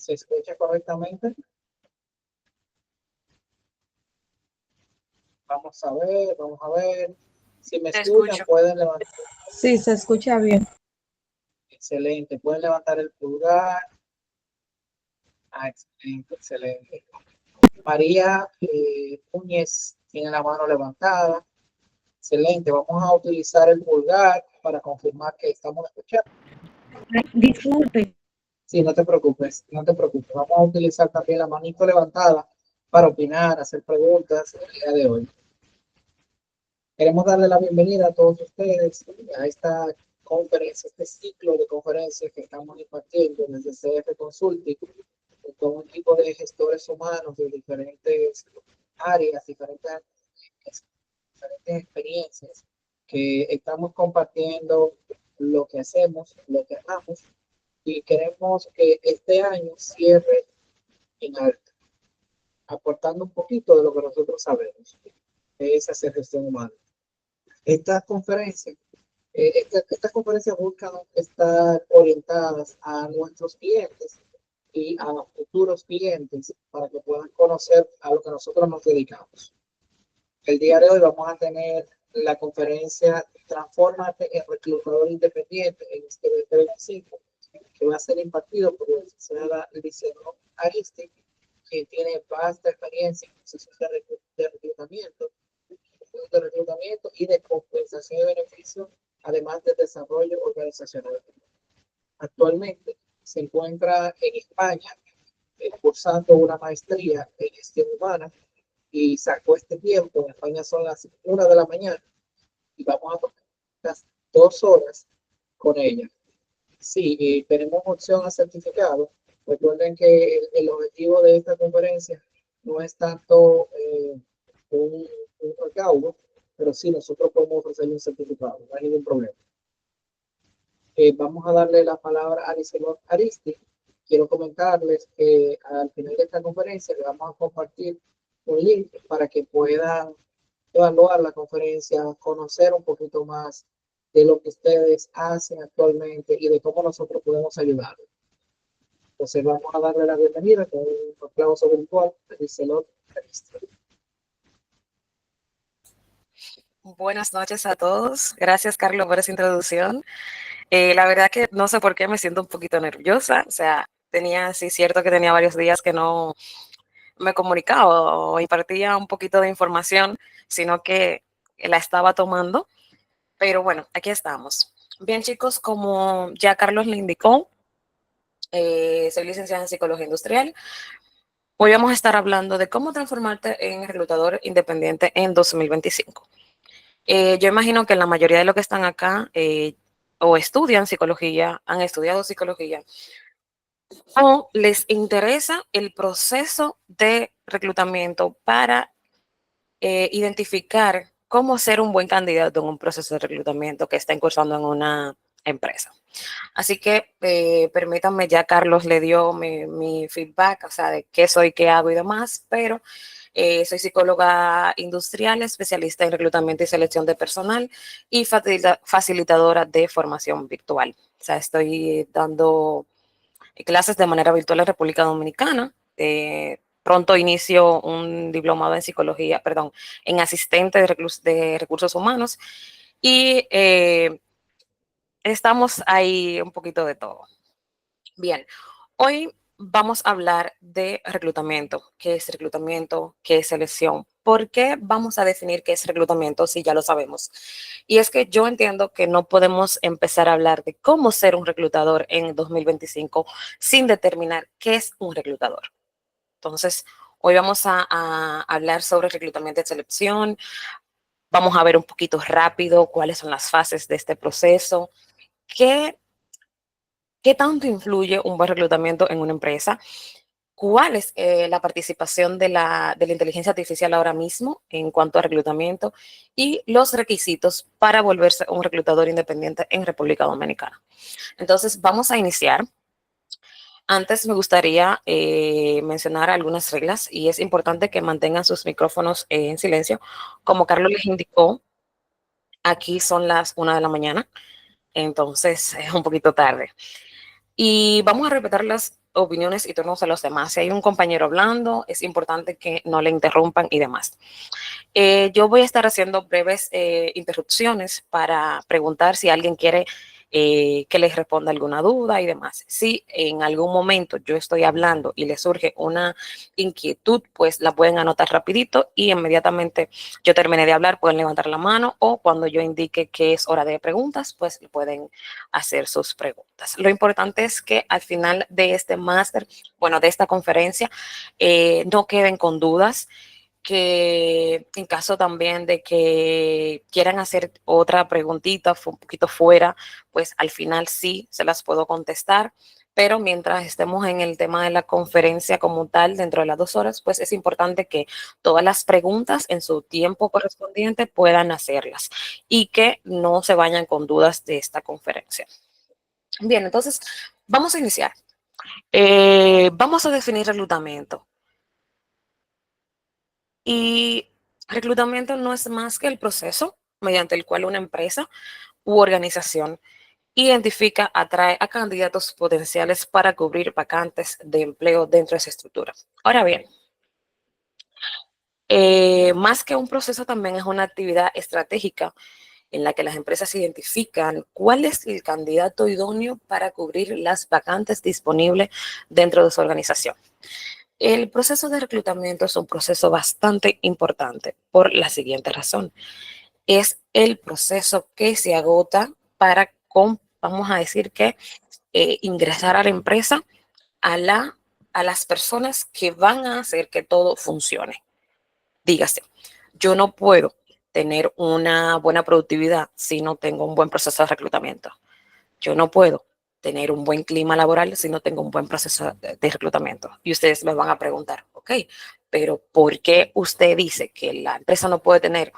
¿Se escucha correctamente? Vamos a ver. Si me Te escuchan, escucho. pueden levantar. Sí, se escucha bien. Excelente. Pueden levantar el pulgar. Ah, excelente, excelente. María Núñez tiene la mano levantada. Excelente. Vamos a utilizar el pulgar para confirmar que estamos escuchando. Disculpe. Sí, no te preocupes, no te preocupes. Vamos a utilizar también la manito levantada para opinar, hacer preguntas el día de hoy. Queremos darle la bienvenida a todos ustedes a esta conferencia, este ciclo de conferencias que estamos impartiendo desde CF Consulting con un equipo de gestores humanos de diferentes áreas, diferentes experiencias que estamos compartiendo lo que hacemos, lo que amamos y queremos que este año cierre en alto, aportando un poquito de lo que nosotros sabemos, que es hacer gestión humana. Estas conferencias buscan estar orientadas a nuestros clientes y a futuros clientes para que puedan conocer a lo que nosotros nos dedicamos. El día de hoy vamos a tener la conferencia Transfórmate en reclutador independiente en este 2025, que va a ser impartido por la licenciada Liceo Aristi, que tiene vasta experiencia en procesos de reclutamiento y de compensación de beneficios, además de desarrollo organizacional. Actualmente se encuentra en España cursando una maestría en gestión humana y sacó este tiempo. En España son las 1 de la mañana y vamos a tomar las 2 horas con ella. Sí, y tenemos opción a certificado. Recuerden que el objetivo de esta conferencia no es tanto un recaudo, pero sí nosotros podemos ofrecerle un certificado, no hay ningún problema. Vamos a darle la palabra a Lizelot Aristi. Quiero comentarles que al final de esta conferencia le vamos a compartir un link para que puedan evaluar la conferencia, conocer un poquito más de lo que ustedes hacen actualmente y de cómo nosotros podemos ayudarlos. Entonces vamos a darle la bienvenida con un aplauso virtual a Lizelot Aristi. Buenas noches a todos. Gracias, Carlos, por esa introducción. La verdad que no sé por qué me siento un poquito nerviosa. O sea, sí, cierto que tenía varios días que no me comunicaba o impartía un poquito de información, sino que la estaba tomando. Pero bueno, aquí estamos. Bien, chicos, como ya Carlos le indicó, soy licenciada en Psicología Industrial. Hoy vamos a estar hablando de cómo transformarte en reclutador independiente en 2025. Yo imagino que la mayoría de los que están acá o estudian psicología, han estudiado psicología, o les interesa el proceso de reclutamiento para identificar cómo ser un buen candidato en un proceso de reclutamiento que está incursando en una empresa. Así que permítanme, ya Carlos le dio mi feedback, o sea, de qué soy, qué hago y demás, pero soy psicóloga industrial, especialista en reclutamiento y selección de personal y facilitadora de formación virtual. O sea, estoy dando clases de manera virtual en República Dominicana. Pronto inicio un diplomado en psicología, perdón, en asistente de recursos humanos y estamos ahí un poquito de todo. Bien, hoy vamos a hablar de reclutamiento. ¿Qué es reclutamiento? ¿Qué es selección? ¿Por qué vamos a definir qué es reclutamiento si ya lo sabemos? Y es que yo entiendo que no podemos empezar a hablar de cómo ser un reclutador en 2025 sin determinar qué es un reclutador. Entonces, hoy vamos a hablar sobre reclutamiento y selección. Vamos a ver un poquito rápido cuáles son las fases de este proceso. ¿Qué tanto influye un buen reclutamiento en una empresa? ¿Cuál es la participación de la inteligencia artificial ahora mismo en cuanto a reclutamiento y los requisitos para volverse un reclutador independiente en República Dominicana? Entonces, vamos a iniciar. Antes me gustaría mencionar algunas reglas y es importante que mantengan sus micrófonos en silencio. Como Carlos les indicó, aquí son las 1 de la mañana, entonces es un poquito tarde. Y vamos a respetar las opiniones y turnos de los demás. Si hay un compañero hablando, es importante que no le interrumpan y demás. Yo voy a estar haciendo breves interrupciones para preguntar si alguien quiere que les responda alguna duda y demás. Si en algún momento yo estoy hablando y les surge una inquietud, pues la pueden anotar rapidito y inmediatamente yo termine de hablar, pueden levantar la mano o cuando yo indique que es hora de preguntas, pues pueden hacer sus preguntas. Lo importante es que al final de este máster, bueno, de esta conferencia, no queden con dudas, que en caso también de que quieran hacer otra preguntita un poquito fuera, pues al final sí se las puedo contestar, pero mientras estemos en el tema de la conferencia como tal, dentro de las 2 horas, pues es importante que todas las preguntas en su tiempo correspondiente puedan hacerlas y que no se vayan con dudas de esta conferencia. Bien, entonces vamos a iniciar. Vamos a definir reclutamiento. Y reclutamiento no es más que el proceso mediante el cual una empresa u organización identifica, atrae a candidatos potenciales para cubrir vacantes de empleo dentro de esa estructura. Ahora bien, más que un proceso también es una actividad estratégica en la que las empresas identifican cuál es el candidato idóneo para cubrir las vacantes disponibles dentro de su organización. El proceso de reclutamiento es un proceso bastante importante por la siguiente razón. Es el proceso que se agota para, vamos a decir que, ingresar a la empresa a las personas que van a hacer que todo funcione. Dígase, yo no puedo tener una buena productividad si no tengo un buen proceso de reclutamiento. Yo no puedo tener un buen clima laboral si no tengo un buen proceso de reclutamiento. Y ustedes me van a preguntar, ok, pero ¿por qué usted dice que la empresa no puede tener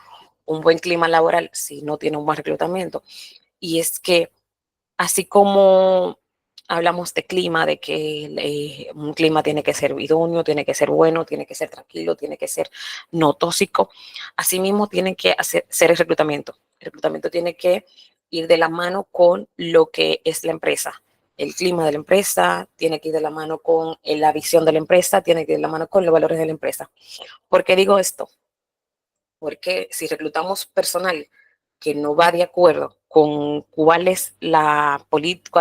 un buen clima laboral si no tiene un buen reclutamiento? Y es que así como hablamos de clima, de que un clima tiene que ser idóneo, tiene que ser bueno, tiene que ser tranquilo, tiene que ser no tóxico, asimismo tiene que ser el reclutamiento. El reclutamiento tiene que ir de la mano con lo que es la empresa. El clima de la empresa tiene que ir de la mano con la visión de la empresa, tiene que ir de la mano con los valores de la empresa. ¿Por qué digo esto? Porque si reclutamos personal que no va de acuerdo con cuáles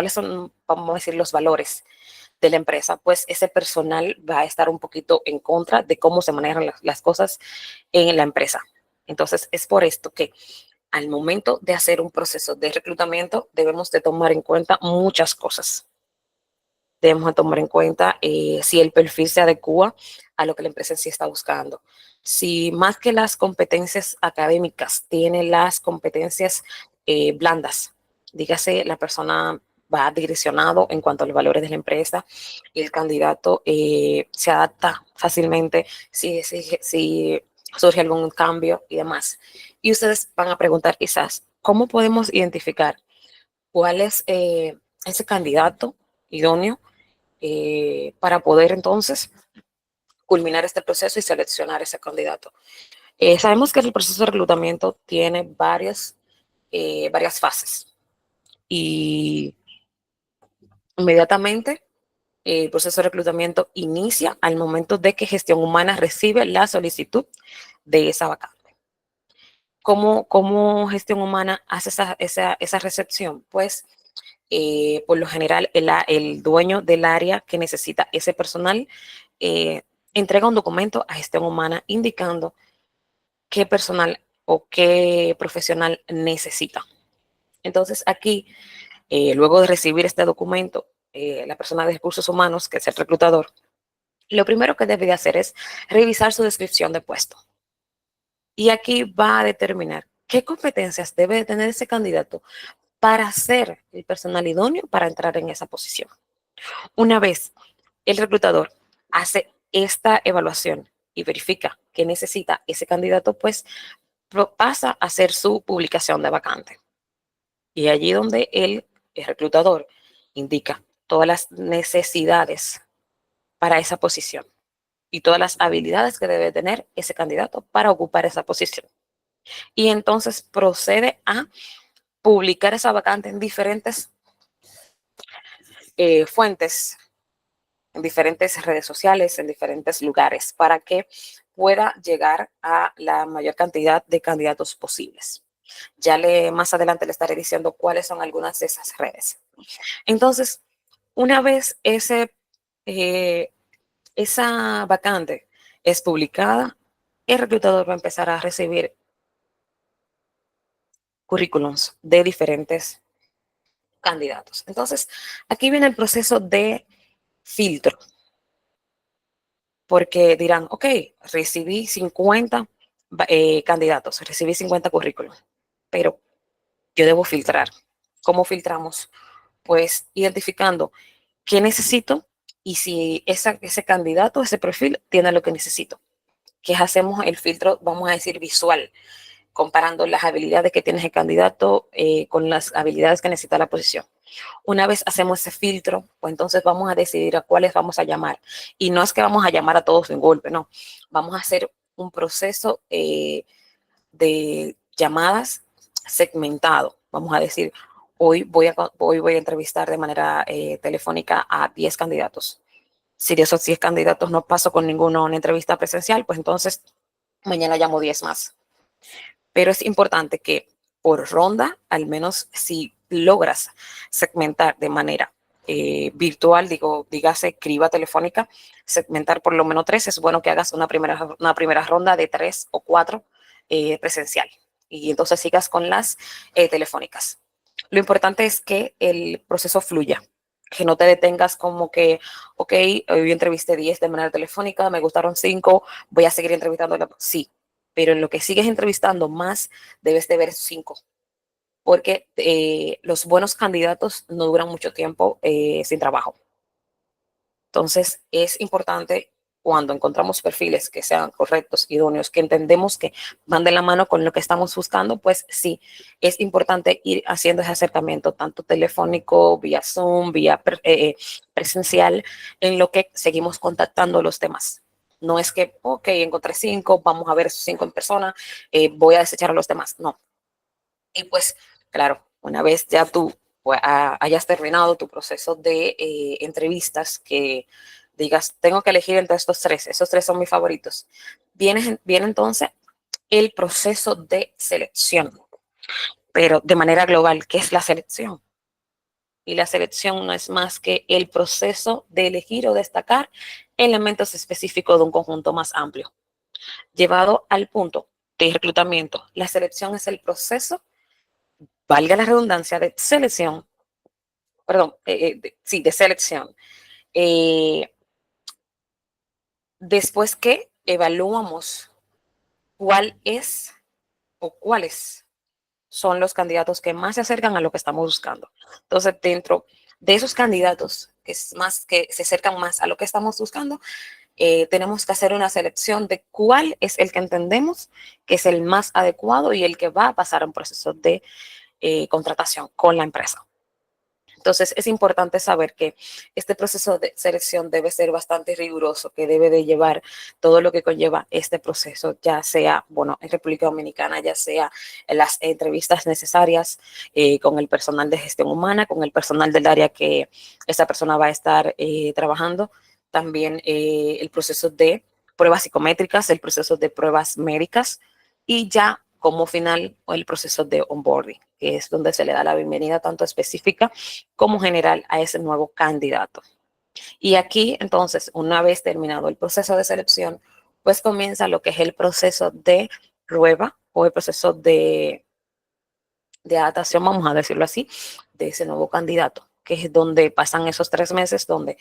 son, vamos a decir, los valores de la empresa, pues ese personal va a estar un poquito en contra de cómo se manejan las cosas en la empresa. Entonces, es por esto que al momento de hacer un proceso de reclutamiento debemos de tomar en cuenta muchas cosas. Debemos de tomar en cuenta si el perfil se adecua a lo que la empresa en sí está buscando. Si más que las competencias académicas, tiene las competencias blandas, dígase, la persona va direccionado en cuanto a los valores de la empresa y el candidato se adapta fácilmente si surge algún cambio y demás. Y ustedes van a preguntar quizás, ¿cómo podemos identificar cuál es ese candidato idóneo para poder entonces culminar este proceso y seleccionar ese candidato? Sabemos que el proceso de reclutamiento tiene varias fases y inmediatamente el proceso de reclutamiento inicia al momento de que gestión humana recibe la solicitud de esa vacante. ¿Cómo gestión humana hace esa recepción? Pues por lo general el dueño del área que necesita ese personal eh, entrega un documento a gestión humana indicando qué personal o qué profesional necesita. Entonces aquí, luego de recibir este documento, la persona de recursos humanos, que es el reclutador, lo primero que debe de hacer es revisar su descripción de puesto. Y aquí va a determinar qué competencias debe de tener ese candidato para ser el personal idóneo para entrar en esa posición. Una vez el reclutador hace esta evaluación y verifica que necesita ese candidato, pues pasa a hacer su publicación de vacante. Y allí donde el reclutador indica todas las necesidades para esa posición y todas las habilidades que debe tener ese candidato para ocupar esa posición. Y entonces procede a publicar esa vacante en diferentes fuentes, en diferentes redes sociales, en diferentes lugares, para que pueda llegar a la mayor cantidad de candidatos posibles. Más adelante le estaré diciendo cuáles son algunas de esas redes. Entonces, una vez esa vacante es publicada, el reclutador va a empezar a recibir currículums de diferentes candidatos. Entonces, aquí viene el proceso de filtro, porque dirán, ok, recibí 50 candidatos, recibí 50 currículums, pero yo debo filtrar. ¿Cómo filtramos? Pues identificando qué necesito y si ese candidato, ese perfil, tiene lo que necesito. Que hacemos el filtro, vamos a decir, visual, comparando las habilidades que tiene el candidato con las habilidades que necesita la posición. Una vez hacemos ese filtro, pues entonces vamos a decidir a cuáles vamos a llamar. Y no es que vamos a llamar a todos de golpe, no. Vamos a hacer un proceso de llamadas segmentado. Vamos a decir, hoy voy a entrevistar de manera telefónica a 10 candidatos. Si de esos 10 candidatos no paso con ninguno a una entrevista presencial, pues entonces mañana llamo 10 más. Pero es importante que por ronda, al menos si logras segmentar de manera virtual, dígase criba telefónica, segmentar por lo menos 3, es bueno que hagas una primera ronda de 3 o 4 presencial y entonces sigas con las telefónicas. Lo importante es que el proceso fluya, que no te detengas como que, ok, hoy entrevisté 10 de manera telefónica, me gustaron 5, voy a seguir entrevistando. Sí, pero en lo que sigues entrevistando más, debes de ver 5, porque los buenos candidatos no duran mucho tiempo sin trabajo. Entonces, es importante cuando encontramos perfiles que sean correctos, idóneos, que entendemos que van de la mano con lo que estamos buscando, pues sí, es importante ir haciendo ese acercamiento, tanto telefónico, vía Zoom, vía presencial, en lo que seguimos contactando los demás. No es que, ok, encontré 5, vamos a ver esos 5 en persona, voy a desechar a los demás. No. Y pues, claro, una vez ya tú hayas terminado tu proceso de entrevistas, que digas, tengo que elegir entre esos tres son mis favoritos, viene entonces el proceso de selección, pero de manera global. ¿Qué es la selección? Y la selección no es más que el proceso de elegir o destacar elementos específicos de un conjunto más amplio. Llevado al punto de reclutamiento, la selección es el proceso, valga la redundancia, de selección, perdón, de selección. Eh, Después que evaluamos cuál es o cuáles son los candidatos que más se acercan a lo que estamos buscando. Entonces, dentro de esos candidatos que se acercan más a lo que estamos buscando, tenemos que hacer una selección de cuál es el que entendemos que es el más adecuado y el que va a pasar un proceso de contratación con la empresa. Entonces, es importante saber que este proceso de selección debe ser bastante riguroso, que debe de llevar todo lo que conlleva este proceso, ya sea, bueno, en República Dominicana, ya sea en las entrevistas necesarias con el personal de gestión humana, con el personal del área que esa persona va a estar trabajando, también el proceso de pruebas psicométricas, el proceso de pruebas médicas y ya como final el proceso de onboarding, que es donde se le da la bienvenida tanto específica como general a ese nuevo candidato. Y aquí, entonces, una vez terminado el proceso de selección, pues comienza lo que es el proceso de prueba o el proceso de adaptación, vamos a decirlo así, de ese nuevo candidato, que es donde pasan esos 3 meses donde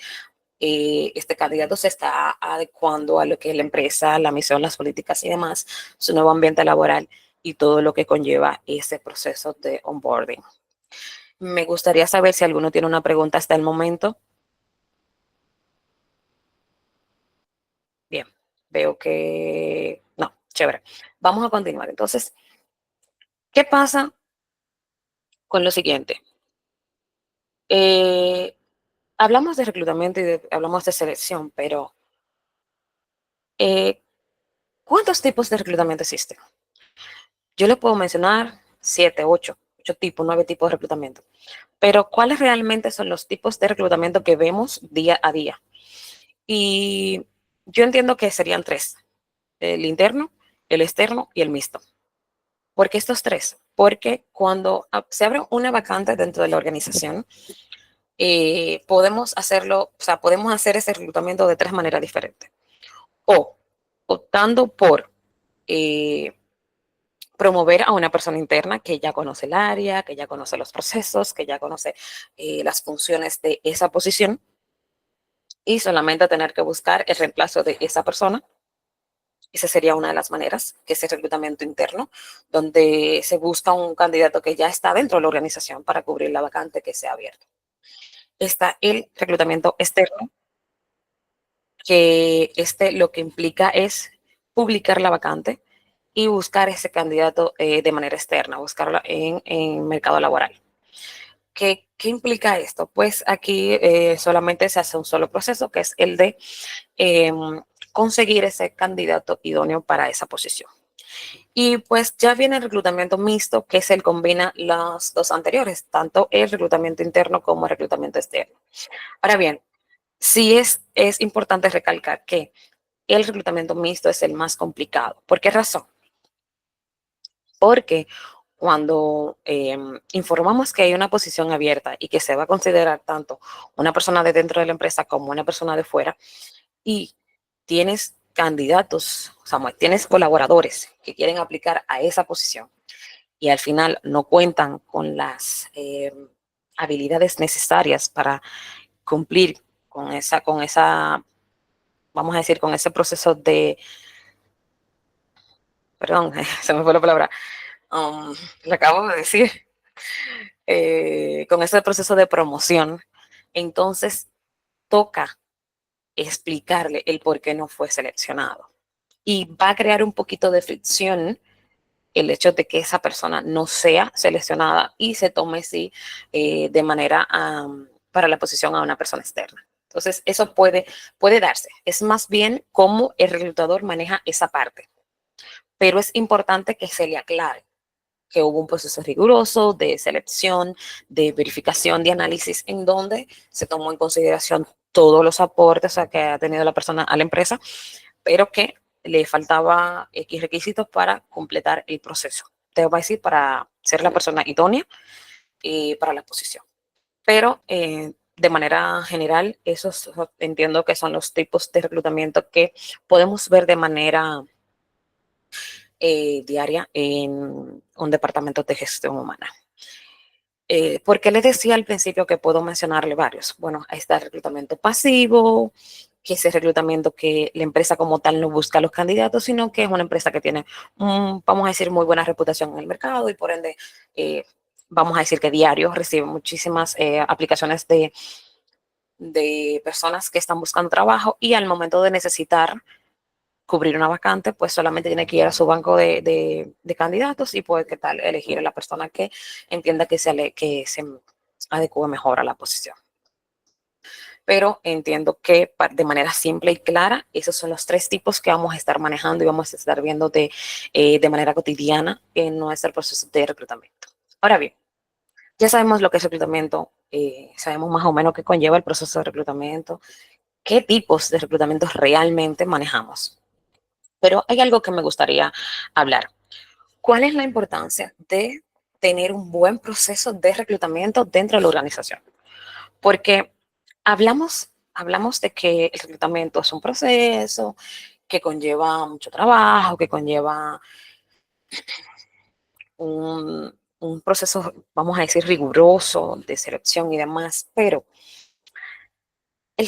este candidato se está adecuando a lo que es la empresa, la misión, las políticas y demás, su nuevo ambiente laboral y todo lo que conlleva ese proceso de onboarding. Me gustaría saber si alguno tiene una pregunta hasta el momento. Bien, veo que no, chévere. Vamos a continuar. Entonces, ¿qué pasa con lo siguiente? Hablamos de reclutamiento y hablamos de selección, pero ¿cuántos tipos de reclutamiento existen? Yo le puedo mencionar 7, 8. 8 tipos, 9 tipos de reclutamiento. Pero ¿cuáles realmente son los tipos de reclutamiento que vemos día a día? Y yo entiendo que serían 3, el interno, el externo y el mixto. ¿Por qué estos 3? Porque cuando se abre una vacante dentro de la organización, podemos hacerlo, o sea, podemos hacer ese reclutamiento de 3 maneras diferentes. O optando por eh, promover a una persona interna que ya conoce el área, que ya conoce los procesos, que ya conoce las funciones de esa posición y solamente tener que buscar el reemplazo de esa persona. Esa sería una de las maneras, que es el reclutamiento interno, donde se busca un candidato que ya está dentro de la organización para cubrir la vacante que se ha abierto. Está el reclutamiento externo, que lo que implica es publicar la vacante y buscar ese candidato de manera externa, buscarlo en mercado laboral. ¿Qué implica esto? Pues aquí solamente se hace un solo proceso, que es el de conseguir ese candidato idóneo para esa posición. Y pues ya viene el reclutamiento mixto, que es el combina los 2 anteriores, tanto el reclutamiento interno como el reclutamiento externo. Ahora bien, sí es importante recalcar que el reclutamiento mixto es el más complicado. ¿Por qué razón? Porque cuando informamos que hay una posición abierta y que se va a considerar tanto una persona de dentro de la empresa como una persona de fuera, y tienes candidatos, o sea, tienes colaboradores que quieren aplicar a esa posición y al final no cuentan con las habilidades necesarias para cumplir con esa, vamos a decir, con ese proceso de, perdón, se me fue la palabra, lo acabo de decir, con ese proceso de promoción, entonces toca explicarle el por qué no fue seleccionado. Y va a crear un poquito de fricción el hecho de que esa persona no sea seleccionada y se tome sí, de manera para la posición a una persona externa. Entonces, eso puede darse. Es más bien cómo el reclutador maneja esa parte. Pero es importante que se le aclare que hubo un proceso riguroso de selección, de verificación, de análisis, en donde se tomó en consideración todos los aportes que ha tenido la persona a la empresa, pero que le faltaba X requisitos para completar el proceso. Te voy a decir, para ser la persona idónea para la posición. Pero de manera general, esos entiendo que son los tipos de reclutamiento que podemos ver de manera diaria en un departamento de gestión humana. ¿Por qué les decía al principio que puedo mencionarle varios? Bueno, ahí está el reclutamiento pasivo, que es el reclutamiento que la empresa como tal no busca a los candidatos, sino que es una empresa que tiene, vamos a decir, muy buena reputación en el mercado y por ende, vamos a decir que diario recibe muchísimas aplicaciones de personas que están buscando trabajo y al momento de necesitar cubrir una vacante, pues solamente tiene que ir a su banco de candidatos y puede, ¿qué tal?, elegir a la persona que entienda que se adecue mejor a la posición. Pero entiendo que de manera simple y clara, esos son los 3 tipos que vamos a estar manejando y vamos a estar viendo de manera cotidiana en nuestro proceso de reclutamiento. Ahora bien, ya sabemos lo que es reclutamiento, sabemos más o menos qué conlleva el proceso de reclutamiento, qué tipos de reclutamiento realmente manejamos. Pero hay algo que me gustaría hablar. ¿Cuál es la importancia de tener un buen proceso de reclutamiento dentro de la organización? Porque hablamos de que el reclutamiento es un proceso que conlleva mucho trabajo, que conlleva un proceso, vamos a decir, riguroso de selección y demás, pero el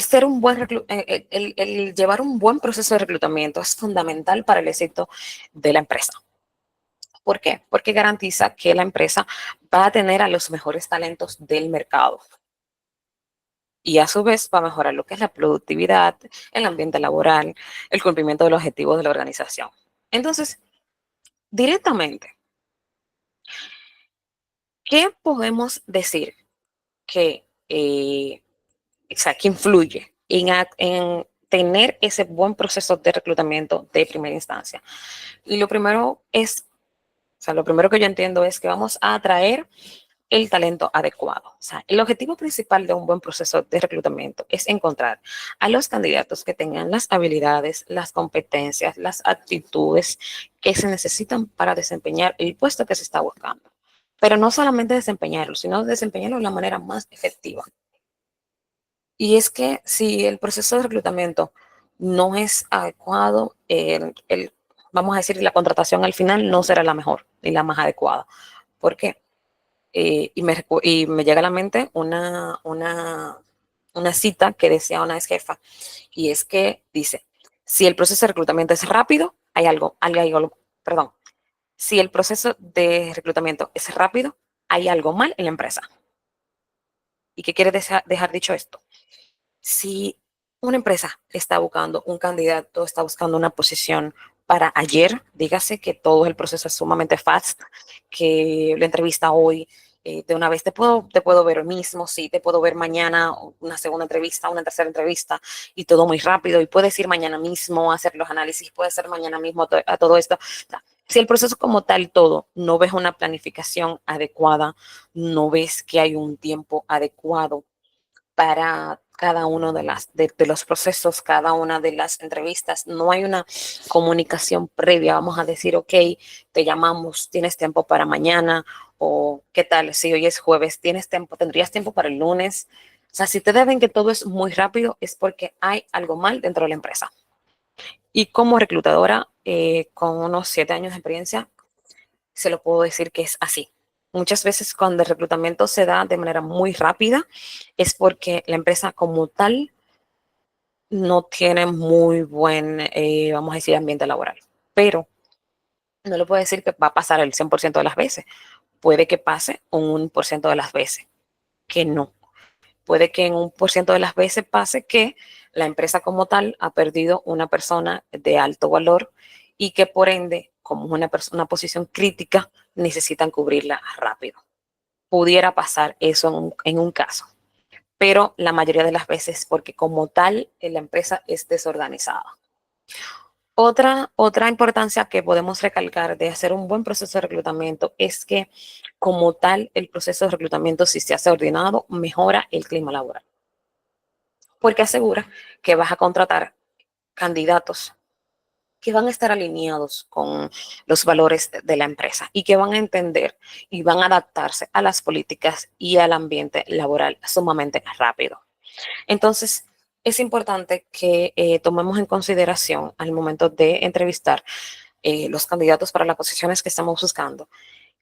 llevar un buen proceso de reclutamiento es fundamental para el éxito de la empresa. ¿Por qué? Porque garantiza que la empresa va a tener a los mejores talentos del mercado y a su vez va a mejorar lo que es la productividad, el ambiente laboral, el cumplimiento de los objetivos de la organización. Entonces, directamente, ¿qué podemos decir que, o sea, que influye en tener ese buen proceso de reclutamiento de primera instancia? Y lo primero es sea, lo primero que yo entiendo es que vamos a atraer el talento adecuado. O sea, el objetivo principal de un buen proceso de reclutamiento es encontrar a los candidatos que tengan las habilidades, las competencias, las actitudes que se necesitan para desempeñar el puesto que se está buscando. Pero no solamente desempeñarlo, sino desempeñarlo de la manera más efectiva. Y es que si el proceso de reclutamiento no es adecuado, vamos a decir, la contratación al final no será la mejor ni la más adecuada. ¿Por qué? Y me llega a la mente una cita que decía una ex jefa, y es que dice, si el proceso de reclutamiento es rápido, perdón, si el proceso de reclutamiento es rápido, hay algo mal en la empresa. ¿Y qué quiere dejar dicho esto? Si una empresa está buscando un candidato, está buscando una posición para ayer, dígase que todo el proceso es sumamente fast, que la entrevista hoy, de una vez te puedo ver hoy mismo, sí, te puedo ver mañana, una segunda entrevista, una tercera entrevista, y todo muy rápido, y puedes ir mañana mismo a hacer los análisis, puedes ser mañana mismo a todo esto. O sea, si el proceso como tal todo, no ves una planificación adecuada, no ves que hay un tiempo adecuado para cada uno de los procesos, cada una de las entrevistas. No hay una comunicación previa. Vamos a decir, ok, te llamamos, tienes tiempo para mañana, o qué tal, si hoy es jueves, tienes tiempo, tendrías tiempo para el lunes. O sea, si te deben que todo es muy rápido, es porque hay algo mal dentro de la empresa. Y como reclutadora, con unos 7 años de experiencia, se lo puedo decir que es así. Muchas veces cuando el reclutamiento se da de manera muy rápida es porque la empresa como tal no tiene muy buen, vamos a decir, ambiente laboral. Pero no le puedo decir que va a pasar el 100% de las veces. Puede que pase un 1% de las veces, que no. Puede que en 1% de las veces pase que la empresa como tal ha perdido una persona de alto valor y que por ende, como es una posición crítica, necesitan cubrirla rápido. Pudiera pasar eso en un caso, pero la mayoría de las veces porque como tal la empresa es desorganizada. Otra importancia que podemos recalcar de hacer un buen proceso de reclutamiento es que como tal el proceso de reclutamiento, si se hace ordenado, mejora el clima laboral, porque asegura que vas a contratar candidatos que van a estar alineados con los valores de la empresa y que van a entender y van a adaptarse a las políticas y al ambiente laboral sumamente rápido. Entonces, es importante que tomemos en consideración al momento de entrevistar los candidatos para las posiciones que estamos buscando,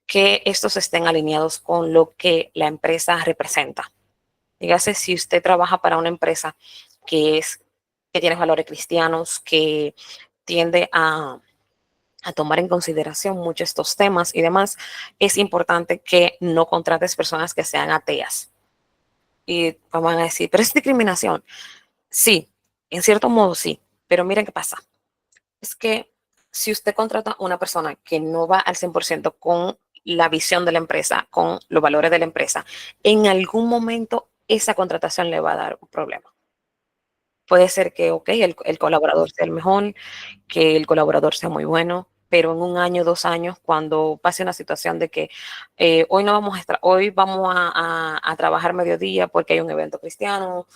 que estos estén alineados con lo que la empresa representa. Dígase, si usted trabaja para una empresa que tiene valores cristianos, que tiende a tomar en consideración mucho estos temas y demás, es importante que no contrates personas que sean ateas. Y van a decir, pero es discriminación. Sí, en cierto modo sí, pero miren qué pasa. Es que si usted contrata a una persona que no va al 100% con la visión de la empresa, con los valores de la empresa, en algún momento esa contratación le va a dar un problema. Puede ser que, ok, el colaborador sea el mejor, que el colaborador sea muy bueno, pero en un año, 2 años, cuando pase una situación de que hoy no vamos hoy vamos a trabajar mediodía porque hay un evento cristiano,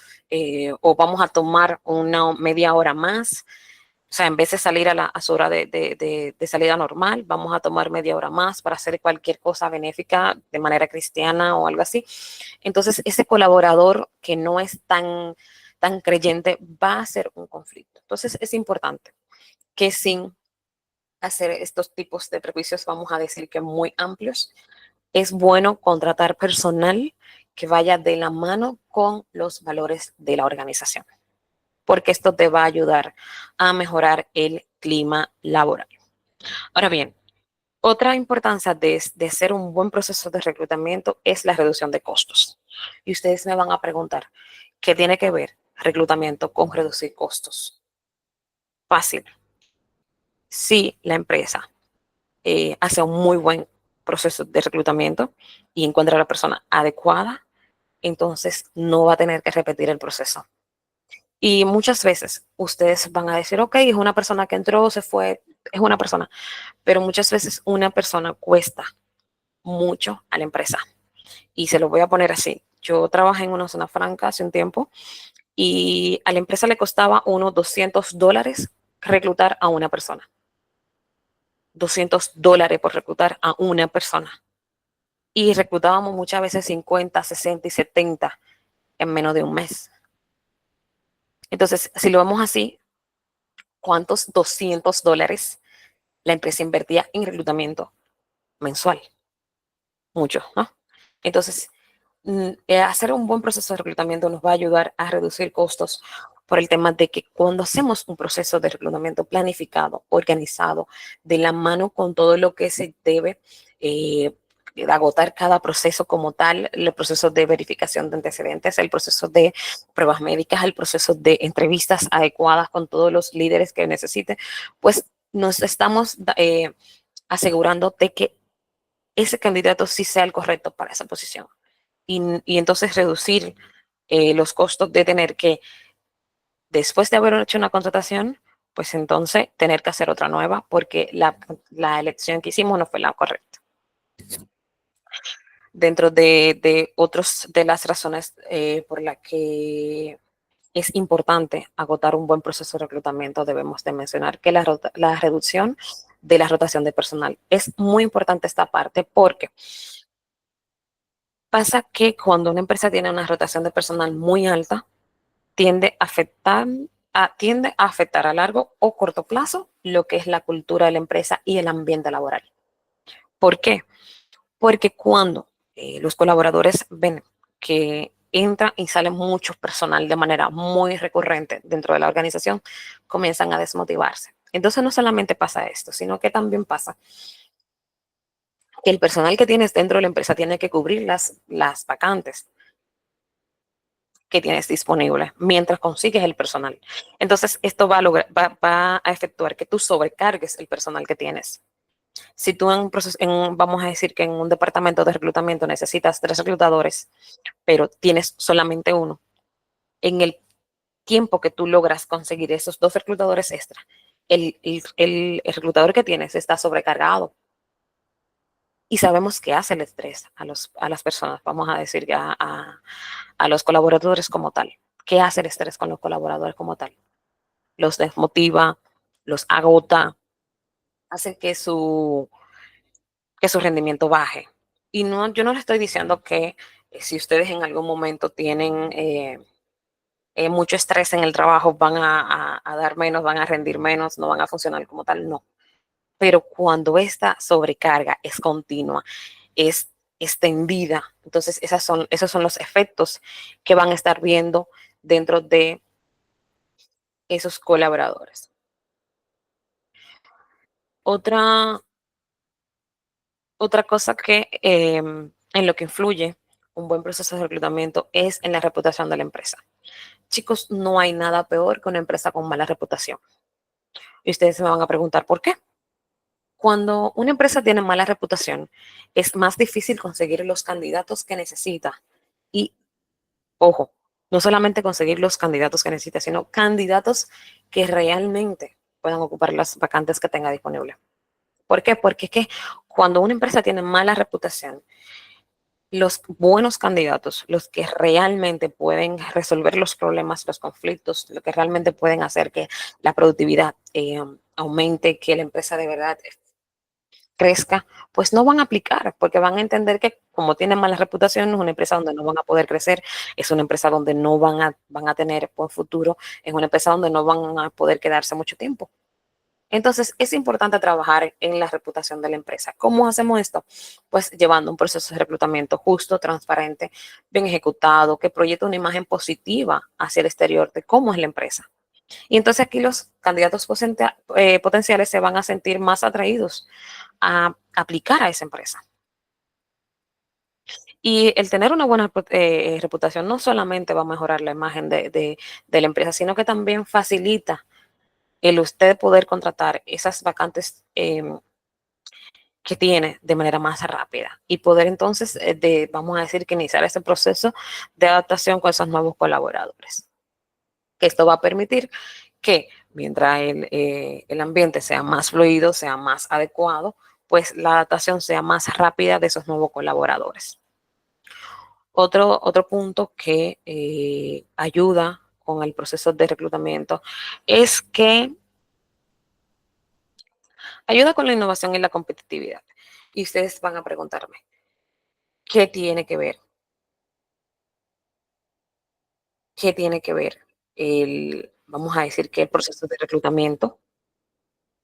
o vamos a tomar una media hora más, o sea, en vez de salir a su hora de salida normal, vamos a tomar media hora más para hacer cualquier cosa benéfica de manera cristiana o algo así. Entonces, ese colaborador que no es tan creyente va a ser un conflicto. Entonces, es importante que sin hacer estos tipos de prejuicios, vamos a decir que muy amplios, es bueno contratar personal que vaya de la mano con los valores de la organización, porque esto te va a ayudar a mejorar el clima laboral. Ahora bien, otra importancia de hacer un buen proceso de reclutamiento es la reducción de costos. Y ustedes me van a preguntar, ¿qué tiene que ver reclutamiento con reducir costos? Fácil. Si la empresa hace un muy buen proceso de reclutamiento y encuentra a la persona adecuada, entonces no va a tener que repetir el proceso. Y muchas veces ustedes van a decir, ok, es una persona que entró, se fue, es una persona, pero muchas veces una persona cuesta mucho a la empresa. Y se lo voy a poner así. Yo trabajé en una zona franca hace un tiempo y a la empresa le costaba unos $200 reclutar a una persona. $200 por reclutar a una persona. Y reclutábamos muchas veces 50, 60 y 70 en menos de un mes. Entonces, si lo vemos así, ¿cuántos $200 la empresa invertía en reclutamiento mensual? Mucho, ¿no? Entonces, hacer un buen proceso de reclutamiento nos va a ayudar a reducir costos por el tema de que cuando hacemos un proceso de reclutamiento planificado, organizado, de la mano con todo lo que se debe agotar cada proceso como tal, el proceso de verificación de antecedentes, el proceso de pruebas médicas, el proceso de entrevistas adecuadas con todos los líderes que necesite, pues nos estamos asegurando de que ese candidato sí sea el correcto para esa posición. Y entonces reducir los costos de tener que, después de haber hecho una contratación, pues entonces tener que hacer otra nueva porque la elección que hicimos no fue la correcta. Dentro de otros de las razones por las que es importante agotar un buen proceso de reclutamiento, debemos de mencionar que la reducción de la rotación de personal. Es muy importante esta parte porque pasa que cuando una empresa tiene una rotación de personal muy alta, tiende a afectar a largo o corto plazo lo que es la cultura de la empresa y el ambiente laboral. ¿Por qué? Porque cuando los colaboradores ven que entra y sale mucho personal de manera muy recurrente dentro de la organización, comienzan a desmotivarse. Entonces no solamente pasa esto, sino que también pasa que el personal que tienes dentro de la empresa tiene que cubrir las vacantes que tienes disponible mientras consigues el personal. Entonces, esto va a efectuar que tú sobrecargues el personal que tienes. Si tú vamos a decir que en un departamento de reclutamiento necesitas 3 reclutadores, pero tienes solamente uno, en el tiempo que tú logras conseguir esos 2 reclutadores extra, el reclutador que tienes está sobrecargado. Y sabemos qué hace el estrés a las personas, vamos a decir, a los colaboradores como tal. ¿Qué hace el estrés con los colaboradores como tal? Los desmotiva, los agota, hace que su rendimiento baje. Y no, yo no le estoy diciendo que si ustedes en algún momento tienen mucho estrés en el trabajo, van a dar menos, van a rendir menos, no van a funcionar como tal, no. Pero cuando esta sobrecarga es continua, es extendida, entonces esos son los efectos que van a estar viendo dentro de esos colaboradores. Otra cosa que en lo que influye un buen proceso de reclutamiento es en la reputación de la empresa. Chicos, no hay nada peor que una empresa con mala reputación. Y ustedes se me van a preguntar por qué. Cuando una empresa tiene mala reputación, es más difícil conseguir los candidatos que necesita. Y, ojo, no solamente conseguir los candidatos que necesita, sino candidatos que realmente puedan ocupar las vacantes que tenga disponibles. ¿Por qué? Porque es que cuando una empresa tiene mala reputación, los buenos candidatos, los que realmente pueden resolver los problemas, los conflictos, lo que realmente pueden hacer que la productividad aumente, que la empresa de verdad crezca, pues no van a aplicar, porque van a entender que como tienen mala reputación, es una empresa donde no van a poder crecer, es una empresa donde no van a tener buen futuro, es una empresa donde no van a poder quedarse mucho tiempo. Entonces, es importante trabajar en la reputación de la empresa. ¿Cómo hacemos esto? Pues llevando un proceso de reclutamiento justo, transparente, bien ejecutado, que proyecte una imagen positiva hacia el exterior de cómo es la empresa. Y entonces aquí los candidatos potenciales se van a sentir más atraídos a aplicar a esa empresa. Y el tener una buena reputación no solamente va a mejorar la imagen de la empresa, sino que también facilita el usted poder contratar esas vacantes que tiene de manera más rápida y poder entonces, vamos a decir, que iniciar ese proceso de adaptación con esos nuevos colaboradores. Que esto va a permitir que mientras el ambiente sea más fluido, sea más adecuado, pues la adaptación sea más rápida de esos nuevos colaboradores. Otro punto que ayuda con el proceso de reclutamiento es que ayuda con la innovación y la competitividad. Y ustedes van a preguntarme, ¿qué tiene que ver? ¿Qué tiene que ver vamos a decir que el proceso de reclutamiento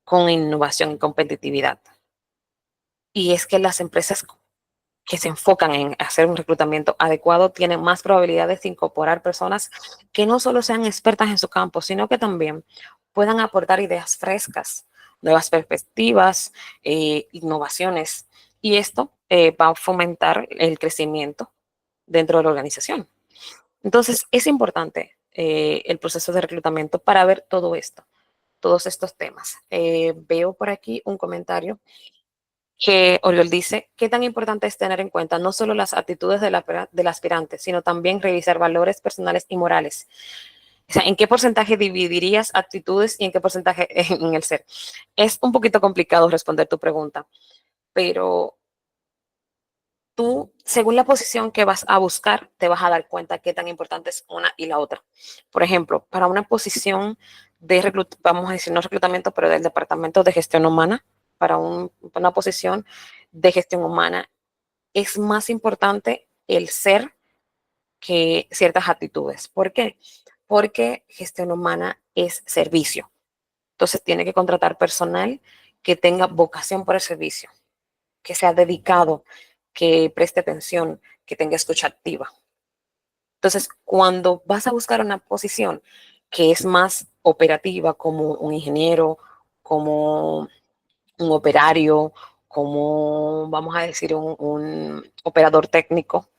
con innovación y competitividad? Y es que las empresas que se enfocan en hacer un reclutamiento adecuado tienen más probabilidades de incorporar personas que no solo sean expertas en su campo, sino que también puedan aportar ideas frescas, nuevas perspectivas, innovaciones. Y esto va a fomentar el crecimiento dentro de la organización. Entonces, es importante el proceso de reclutamiento para ver todo esto, todos estos temas. Veo por aquí un comentario que Oriol dice, ¿qué tan importante es tener en cuenta no solo las actitudes del aspirante, sino también revisar valores personales y morales? O sea, ¿en qué porcentaje dividirías actitudes y en qué porcentaje en el ser? Es un poquito complicado responder tu pregunta, pero tú, según la posición que vas a buscar, te vas a dar cuenta qué tan importante es una y la otra. Por ejemplo, para una posición de vamos a decir no reclutamiento, pero del departamento de gestión humana, para una posición de gestión humana, es más importante el ser que ciertas actitudes. ¿Por qué? Porque gestión humana es servicio. Entonces tiene que contratar personal que tenga vocación por el servicio, que sea dedicado, que preste atención, que tenga escucha activa. Entonces, cuando vas a buscar una posición que es más operativa, como un ingeniero, como un operario, como vamos a decir un operador técnico,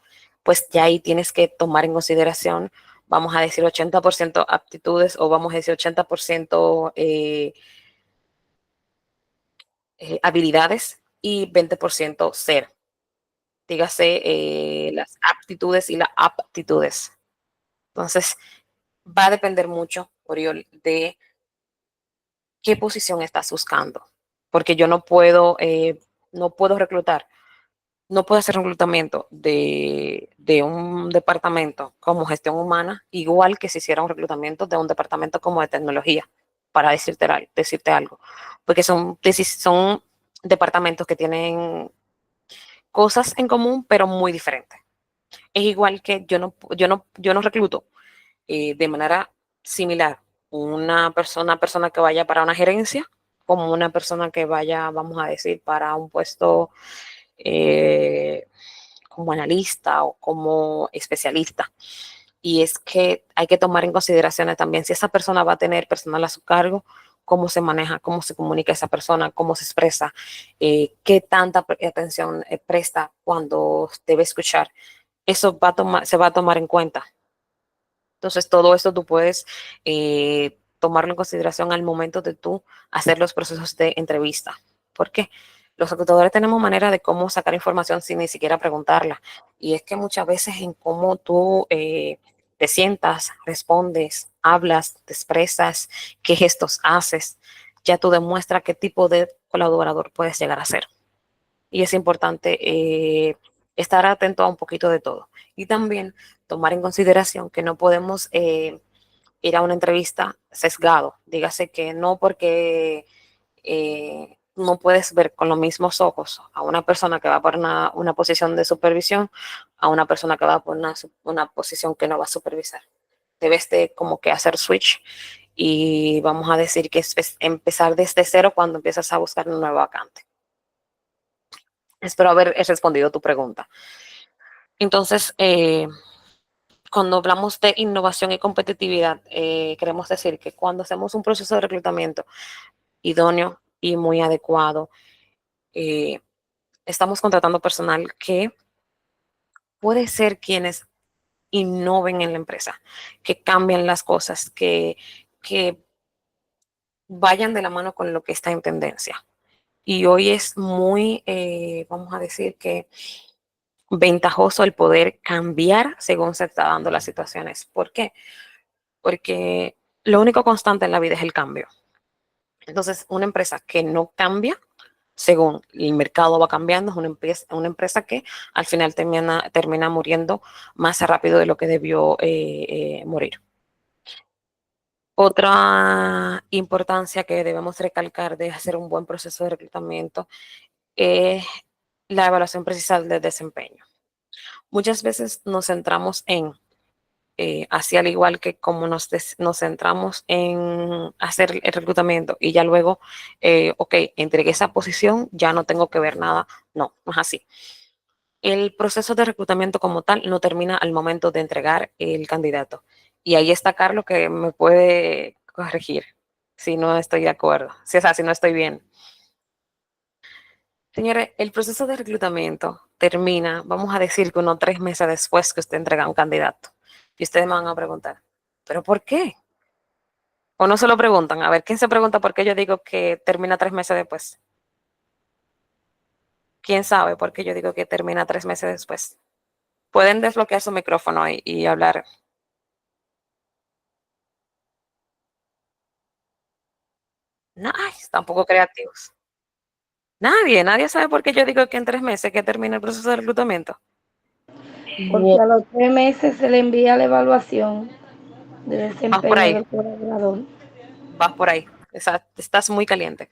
pues ya ahí tienes que tomar en consideración, vamos a decir 80% aptitudes o vamos a decir 80% habilidades y 20% ser. Dígase las aptitudes y las aptitudes. Entonces, va a depender mucho, Oriol, de qué posición estás buscando, porque yo no puedo reclutar, no puedo hacer reclutamiento de un departamento como gestión humana, igual que si hiciera un reclutamiento de un departamento como de tecnología, para decirte algo, porque son departamentos que tienen cosas en común, pero muy diferentes. Es igual que yo no recluto de manera similar persona que vaya para una gerencia como una persona que vaya, vamos a decir, para un puesto como analista o como especialista. Y es que hay que tomar en consideración también si esa persona va a tener personal a su cargo, cómo se maneja, cómo se comunica esa persona, cómo se expresa, qué tanta atención presta cuando debe escuchar. Eso se va a tomar en cuenta. Entonces, todo esto tú puedes tomarlo en consideración al momento de tú hacer los procesos de entrevista. ¿Por qué? Los reclutadores tenemos manera de cómo sacar información sin ni siquiera preguntarla. Y es que muchas veces en cómo tú te sientas, respondes, hablas, te expresas, qué gestos haces, ya tú demuestras qué tipo de colaborador puedes llegar a ser. Y es importante estar atento a un poquito de todo. Y también tomar en consideración que no podemos ir a una entrevista sesgado. Dígase que no porque no puedes ver con los mismos ojos a una persona que va por una posición de supervisión a una persona que va por una posición que no va a supervisar. Debes de como que hacer switch y vamos a decir que es empezar desde cero cuando empiezas a buscar una nueva vacante. Espero haber respondido tu pregunta. Entonces, cuando hablamos de innovación y competitividad, queremos decir que cuando hacemos un proceso de reclutamiento idóneo y muy adecuado, eh, estamos contratando personal que puede ser quienes innoven en la empresa, que cambien las cosas, que vayan de la mano con lo que está en tendencia. Y hoy es muy, vamos a decir que ventajoso el poder cambiar según se está dando las situaciones. ¿Por qué? Porque lo único constante en la vida es el cambio. Entonces, una empresa que no cambia según el mercado va cambiando, es una empresa que al final termina muriendo más rápido de lo que debió morir. Otra importancia que debemos recalcar de hacer un buen proceso de reclutamiento es la evaluación precisa del desempeño. Muchas veces nos centramos en, así al igual que como nos centramos en hacer el reclutamiento y ya luego, ok, entregué esa posición, ya no tengo que ver nada. No, no es así. El proceso de reclutamiento como tal no termina al momento de entregar el candidato. Y ahí está Carlos que me puede corregir si no estoy de acuerdo, si no estoy bien. Señores, el proceso de reclutamiento termina, vamos a decir que unos 3 meses después que usted entrega un candidato. Y ustedes me van a preguntar, ¿pero por qué? O no se lo preguntan. A ver, ¿quién se pregunta por qué yo digo que termina 3 meses después? ¿Quién sabe por qué yo digo que termina 3 meses después? Pueden desbloquear su micrófono y hablar. No, ay, tampoco creativos. Nadie sabe por qué yo digo que en 3 meses que termina el proceso de reclutamiento. Porque Bu- a los 3 meses se le envía la evaluación de Vas por desempeño ahí, del colaborador. vas por ahí. Estás muy caliente.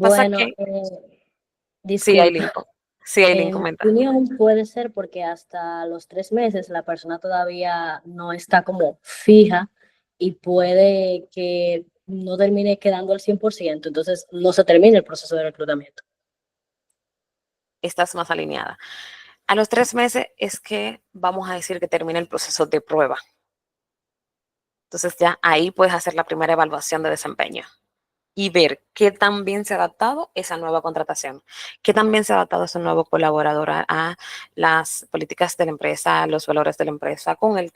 Pasa Bueno, que sí, disculpa. Aileen En mi comenta. opinión puede ser porque hasta los 3 meses la persona todavía no está como fija y puede que no termine quedando al 100%, entonces no se termine el proceso de reclutamiento. Estás más alineada. A los 3 meses es que vamos a decir que termina el proceso de prueba. Entonces ya ahí puedes hacer la primera evaluación de desempeño y ver qué tan bien se ha adaptado esa nueva contratación, qué tan bien se ha adaptado ese nuevo colaborador a las políticas de la empresa, a los valores de la empresa, con el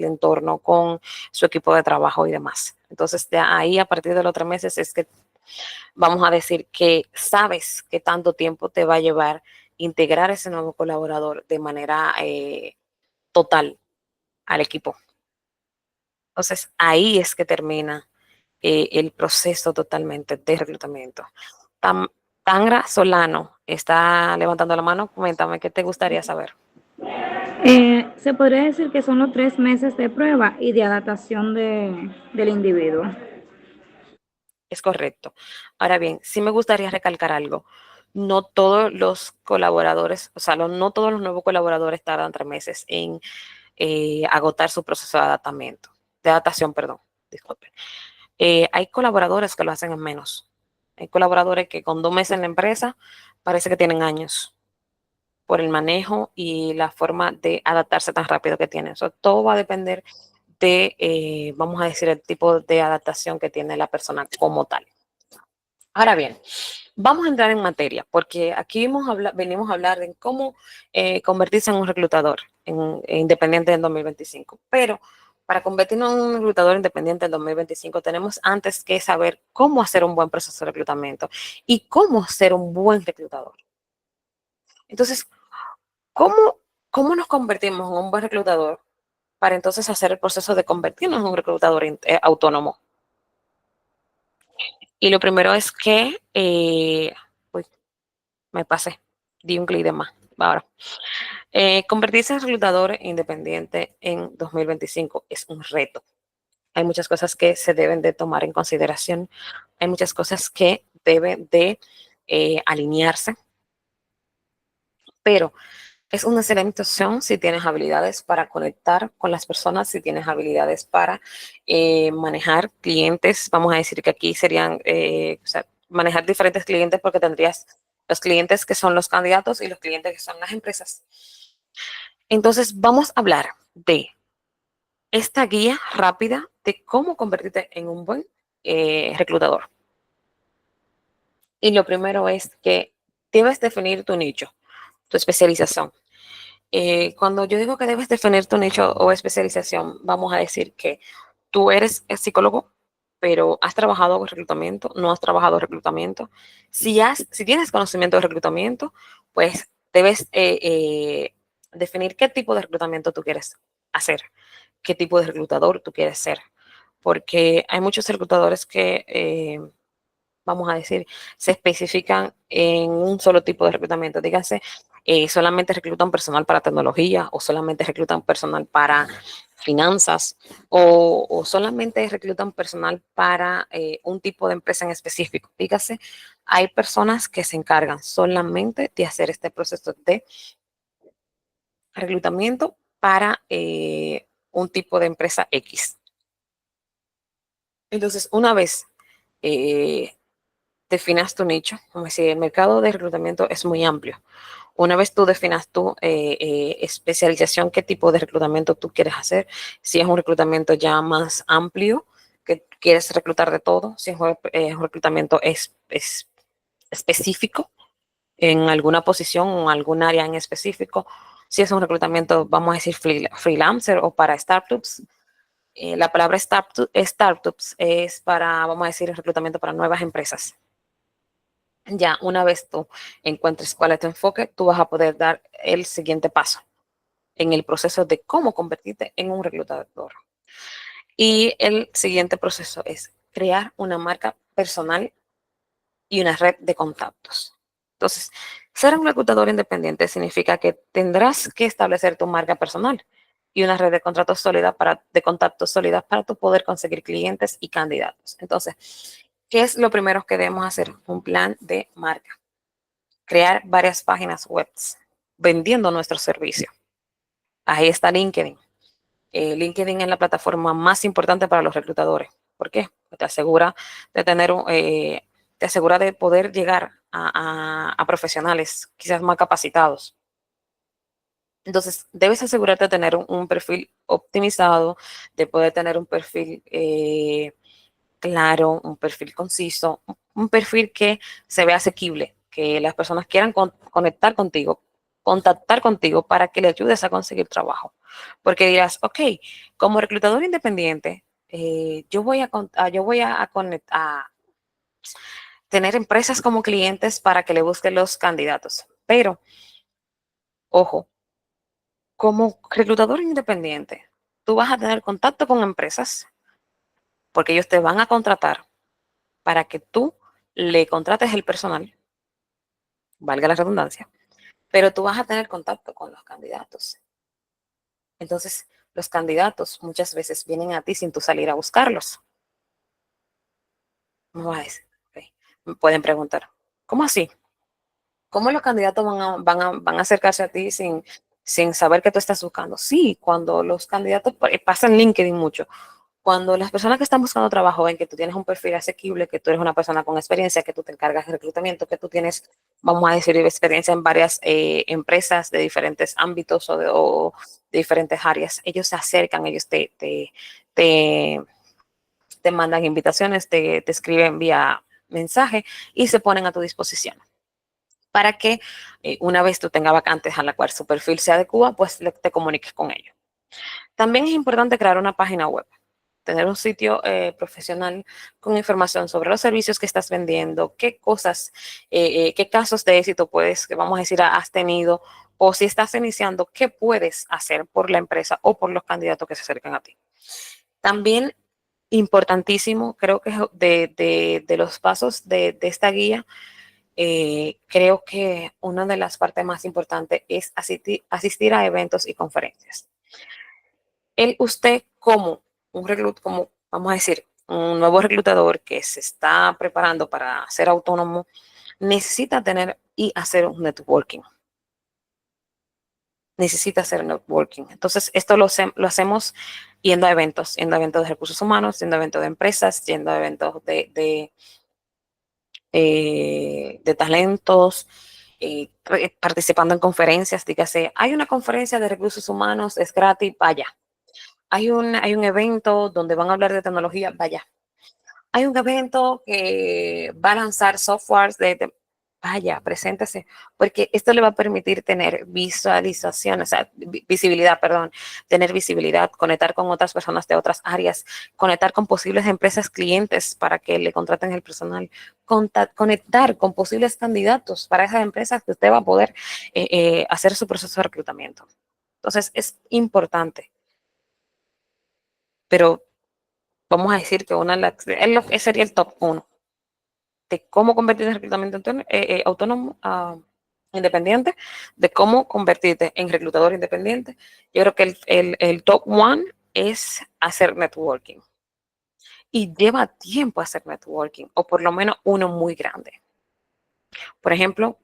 entorno, con su equipo de trabajo y demás. Entonces, de ahí a partir de los 3 meses es que vamos a decir que sabes qué tanto tiempo te va a llevar integrar ese nuevo colaborador de manera total al equipo. Entonces, ahí es que termina el proceso totalmente de reclutamiento. Tam, Tangra Solano está levantando la mano. Coméntame, ¿qué te gustaría saber? Se podría decir que son los 3 meses de prueba y de adaptación del individuo. Es correcto. Ahora bien, sí me gustaría recalcar algo. No todos los colaboradores, o sea, no todos los nuevos colaboradores tardan 3 meses en agotar su proceso de adaptación, perdón, disculpen. Hay colaboradores que lo hacen en menos. Hay colaboradores que con 2 meses en la empresa parece que tienen años por el manejo y la forma de adaptarse tan rápido que tienen. Eso todo va a depender de, vamos a decir, el tipo de adaptación que tiene la persona como tal. Ahora bien, vamos a entrar en materia, porque aquí venimos a hablar de cómo convertirse en un reclutador independiente en 2025. Pero para convertirnos en un reclutador independiente en 2025, tenemos antes que saber cómo hacer un buen proceso de reclutamiento y cómo ser un buen reclutador. Entonces, ¿cómo, cómo nos convertimos en un buen reclutador para entonces hacer el proceso de convertirnos en un reclutador autónomo? Y lo primero es que, uy, me pasé, di un clic de más. Ahora, convertirse en reclutador independiente en 2025 es un reto. Hay muchas cosas que se deben de tomar en consideración. Hay muchas cosas que deben de alinearse, pero es una excelente opción si tienes habilidades para conectar con las personas, si tienes habilidades para manejar clientes. Vamos a decir que aquí serían, o sea, manejar diferentes clientes porque tendrías los clientes que son los candidatos y los clientes que son las empresas. Entonces, vamos a hablar de esta guía rápida de cómo convertirte en un buen reclutador. Y lo primero es que debes definir tu nicho, tu especialización. Cuando yo digo que debes definir tu nicho o especialización, vamos a decir que tú eres psicólogo, pero has trabajado con reclutamiento, no has trabajado reclutamiento. Si tienes conocimiento de reclutamiento, pues debes definir qué tipo de reclutamiento tú quieres hacer, qué tipo de reclutador tú quieres ser. porque hay muchos reclutadores que, vamos a decir, se especifican en un solo tipo de reclutamiento. Dígase, solamente reclutan personal para tecnología o solamente reclutan personal para finanzas o solamente reclutan personal para un tipo de empresa en específico. Dígase, hay personas que se encargan solamente de hacer este proceso de reclutamiento para un tipo de empresa X. Entonces, una vez definas tu nicho, como decir, el mercado de reclutamiento es muy amplio. Una vez tú definas tu especialización, qué tipo de reclutamiento tú quieres hacer, si es un reclutamiento ya más amplio, que quieres reclutar de todo, si es un reclutamiento específico en alguna posición o en algún área en específico, si es un reclutamiento, vamos a decir, freelancer o para startups. La palabra startups es para, vamos a decir, reclutamiento para nuevas empresas. Ya una vez tú encuentres cuál es tu enfoque, tú vas a poder dar el siguiente paso en el proceso de cómo convertirte en un reclutador. Y el siguiente proceso es crear una marca personal y una red de contactos. Entonces, ser un reclutador independiente significa que tendrás que establecer tu marca personal y una red de contratos sólida de contactos sólidas para tu poder conseguir clientes y candidatos. Entonces, ¿qué es lo primero que debemos hacer? Un plan de marca. Crear varias páginas web vendiendo nuestro servicio. Ahí está LinkedIn. LinkedIn es la plataforma más importante para los reclutadores. ¿Por qué? Porque te asegura de poder llegar a profesionales quizás más capacitados. Entonces, debes asegurarte de tener un perfil optimizado, de poder tener un perfil claro, un perfil conciso, un perfil que se vea asequible, que las personas quieran conectar contigo, contactar contigo para que le ayudes a conseguir trabajo. Porque dirás, ok, como reclutador independiente, yo voy a tener empresas como clientes para que le busquen los candidatos. Pero, ojo, como reclutador independiente, tú vas a tener contacto con empresas porque ellos te van a contratar para que tú le contrates el personal, valga la redundancia, pero tú vas a tener contacto con los candidatos. Entonces, los candidatos muchas veces vienen a ti sin tú salir a buscarlos. Me vas a decir, okay. Me pueden preguntar, ¿cómo así? ¿Cómo los candidatos van a acercarse a ti sin saber que tú estás buscando? Sí, cuando los candidatos, pasa en LinkedIn mucho, cuando las personas que están buscando trabajo ven que tú tienes un perfil asequible, que tú eres una persona con experiencia, que tú te encargas de reclutamiento, que tú tienes, vamos a decir, experiencia en varias empresas de diferentes ámbitos o de diferentes áreas, ellos se acercan, ellos te, te mandan invitaciones, te escriben vía mensaje y se ponen a tu disposición para que una vez tú tengas vacantes a la cual su perfil se adecua, pues te comuniques con ellos. También es importante crear una página web, tener un sitio profesional con información sobre los servicios que estás vendiendo, qué cosas, qué casos de éxito vamos a decir, has tenido, o si estás iniciando, qué puedes hacer por la empresa o por los candidatos que se acercan a ti. También importantísimo, creo que de los pasos de esta guía, creo que una de las partes más importantes es asistir a eventos y conferencias. Usted como como vamos a decir, un nuevo reclutador que se está preparando para ser autónomo, necesita tener y hacer un networking. Necesita hacer networking. Entonces, esto lo hacemos yendo a eventos de recursos humanos, yendo a eventos de empresas, yendo a eventos de talentos, participando en conferencias. Dígase, hay una conferencia de recursos humanos, es gratis, vaya. Hay un evento donde van a hablar de tecnología, vaya. Hay un evento que va a lanzar softwares vaya, preséntese, porque esto le va a permitir tener visualización, o sea, visibilidad, perdón, tener visibilidad, conectar con otras personas de otras áreas, conectar con posibles empresas clientes para que le contraten el personal, conectar con posibles candidatos para esas empresas que usted va a poder hacer su proceso de reclutamiento. Entonces, es importante. Pero vamos a decir que sería el top 1 de cómo convertirte en reclutamiento autónomo, independiente, de cómo convertirte en reclutador independiente. Yo creo que el top 1 es hacer networking. Y lleva tiempo hacer networking, o por lo menos uno muy grande. Por ejemplo,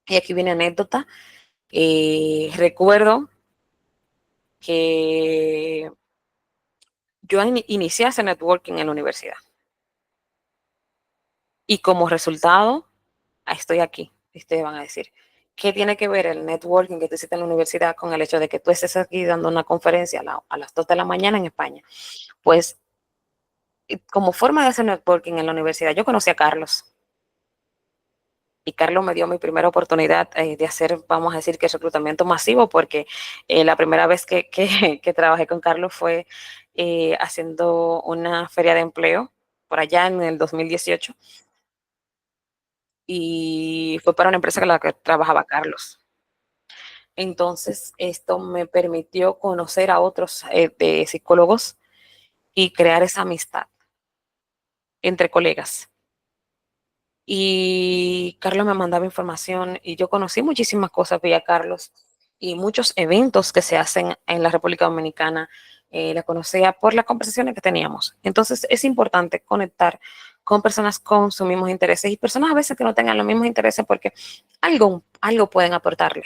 y aquí viene anécdota, recuerdo que yo inicié a hacer networking en la universidad. Y como resultado, estoy aquí. Ustedes van a decir, ¿qué tiene que ver el networking que tú hiciste en la universidad con el hecho de que tú estés aquí dando una conferencia a las 2 de la mañana en España? Pues, como forma de hacer networking en la universidad, yo conocí a Carlos. Y Carlos me dio mi primera oportunidad de hacer, vamos a decir, que reclutamiento masivo, porque la primera vez que trabajé con Carlos fue haciendo una feria de empleo por allá en el 2018. Y fue para una empresa con la que trabajaba Carlos. Entonces, esto me permitió conocer a otros de psicólogos y crear esa amistad entre colegas. Y Carlos me mandaba información y yo conocí muchísimas cosas vía Carlos y muchos eventos que se hacen en la República Dominicana. La conocía por las conversaciones que teníamos. Entonces, es importante conectar con personas con sus mismos intereses y personas a veces que no tengan los mismos intereses porque algo pueden aportarle.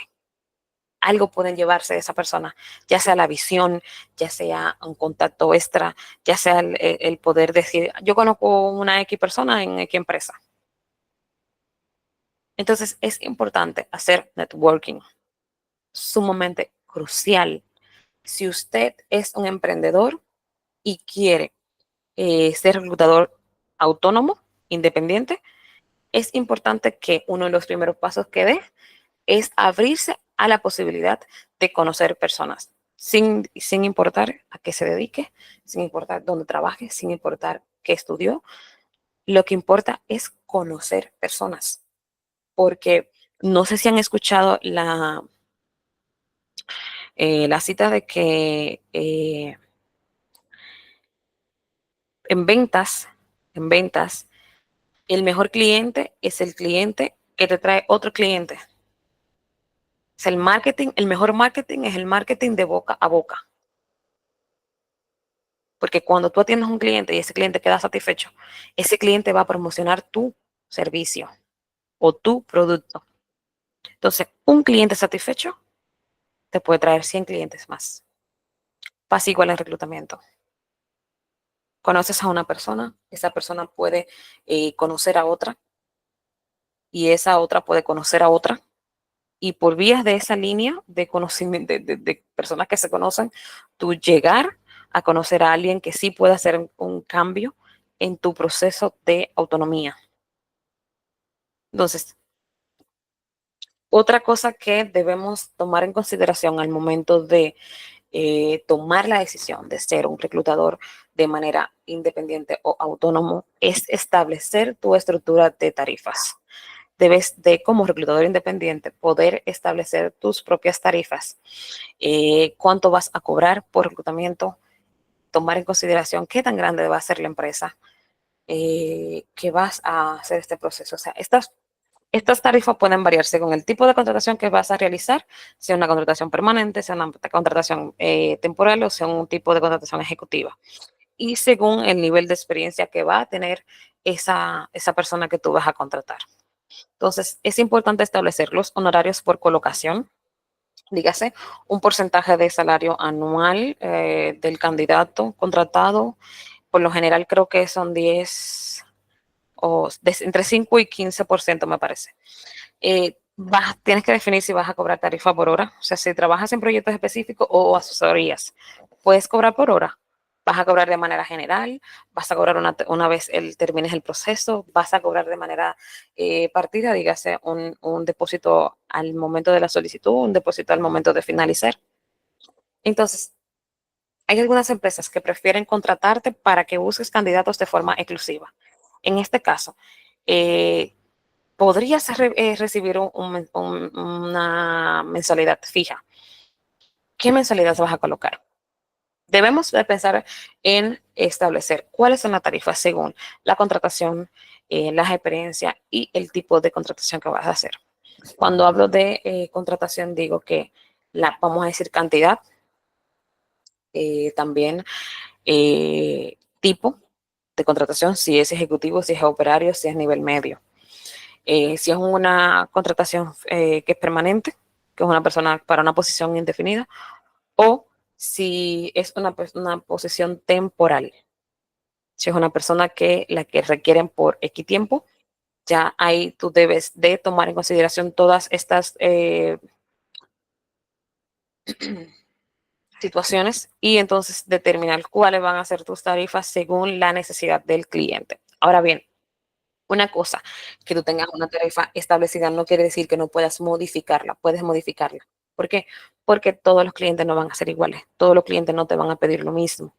Algo pueden llevarse de esa persona, ya sea la visión, ya sea un contacto extra, ya sea el poder decir, yo conozco una X persona en X empresa. Entonces es importante hacer networking, sumamente crucial. Si usted es un emprendedor y quiere ser reclutador autónomo, independiente, es importante que uno de los primeros pasos que dé es abrirse a la posibilidad de conocer personas, sin importar a qué se dedique, sin importar dónde trabaje, sin importar qué estudió. Lo que importa es conocer personas, porque no sé si han escuchado la cita de que en ventas, el mejor cliente es el cliente que te trae otro cliente. O sea, el mejor marketing es el marketing de boca a boca. Porque cuando tú atiendes a un cliente y ese cliente queda satisfecho, ese cliente va a promocionar tu servicio o tu producto. Entonces, un cliente satisfecho te puede traer 100 clientes más. Pasa igual en reclutamiento. Conoces a una persona, esa persona puede conocer a otra y esa otra puede conocer a otra. Y por vías de esa línea de conocimiento, de personas que se conocen, tú llegar a conocer a alguien que sí puede hacer un cambio en tu proceso de autonomía. Entonces, otra cosa que debemos tomar en consideración al momento de tomar la decisión de ser un reclutador de manera independiente o autónomo es establecer tu estructura de tarifas. Debes de, como reclutador independiente, poder establecer tus propias tarifas. Cuánto vas a cobrar por reclutamiento, tomar en consideración qué tan grande va a ser la empresa que vas a hacer este proceso. O sea, estas tarifas pueden variar según el tipo de contratación que vas a realizar, sea una contratación permanente, sea una contratación temporal o sea un tipo de contratación ejecutiva. Y según el nivel de experiencia que va a tener esa persona que tú vas a contratar. Entonces, es importante establecer los honorarios por colocación, dígase, un porcentaje de salario anual del candidato contratado. Por lo general creo que son 10 o entre 5 y 15% me parece. Tienes que definir si vas a cobrar tarifa por hora, o sea, si trabajas en proyectos específicos o asesorías, puedes cobrar por hora, vas a cobrar de manera general, vas a cobrar una vez termines el proceso, vas a cobrar de manera partida, dígase un depósito al momento de la solicitud, un depósito al momento de finalizar. Entonces, hay algunas empresas que prefieren contratarte para que busques candidatos de forma exclusiva. En este caso, podrías recibir una mensualidad fija. ¿Qué mensualidad vas a colocar? debemos de pensar en establecer cuáles son las tarifas según la contratación, la experiencia y el tipo de contratación que vas a hacer. Cuando hablo de contratación, digo que vamos a decir cantidad, también tipo de contratación, si es ejecutivo, si es operario, si es nivel medio. Si es una contratación que es permanente, que es una persona para una posición indefinida, o si es una posición temporal. Si es una persona que la que requieren por X tiempo, ya ahí tú debes de tomar en consideración todas estas situaciones y entonces determinar cuáles van a ser tus tarifas según la necesidad del cliente. Ahora bien, una cosa, que tú tengas una tarifa establecida no quiere decir que no puedas modificarla, puedes modificarla. ¿Por qué? Porque todos los clientes no van a ser iguales, todos los clientes no te van a pedir lo mismo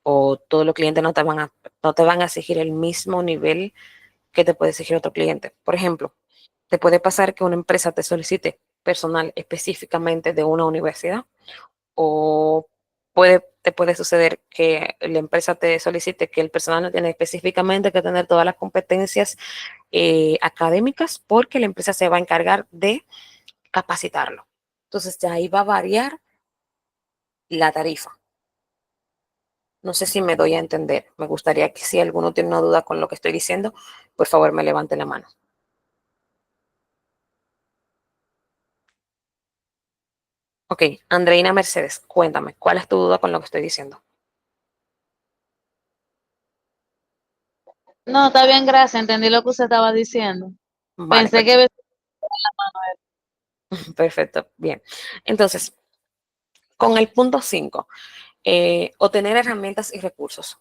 o todos los clientes no te van a exigir el mismo nivel que te puede exigir otro cliente. Por ejemplo, te puede pasar que una empresa te solicite personal específicamente de una universidad o te puede suceder que la empresa te solicite que el personal no tiene específicamente que tener todas las competencias académicas porque la empresa se va a encargar de capacitarlo. Entonces, ya ahí va a variar la tarifa. No sé si me doy a entender. Me gustaría que si alguno tiene una duda con lo que estoy diciendo, por favor me levante la mano. Ok, Andreina Mercedes, cuéntame, ¿cuál es tu duda con lo que estoy diciendo? No, está bien, gracias. Entendí lo que usted estaba diciendo. Vale, Pensé que perfecto, bien. Entonces, con el punto 5, obtener herramientas y recursos.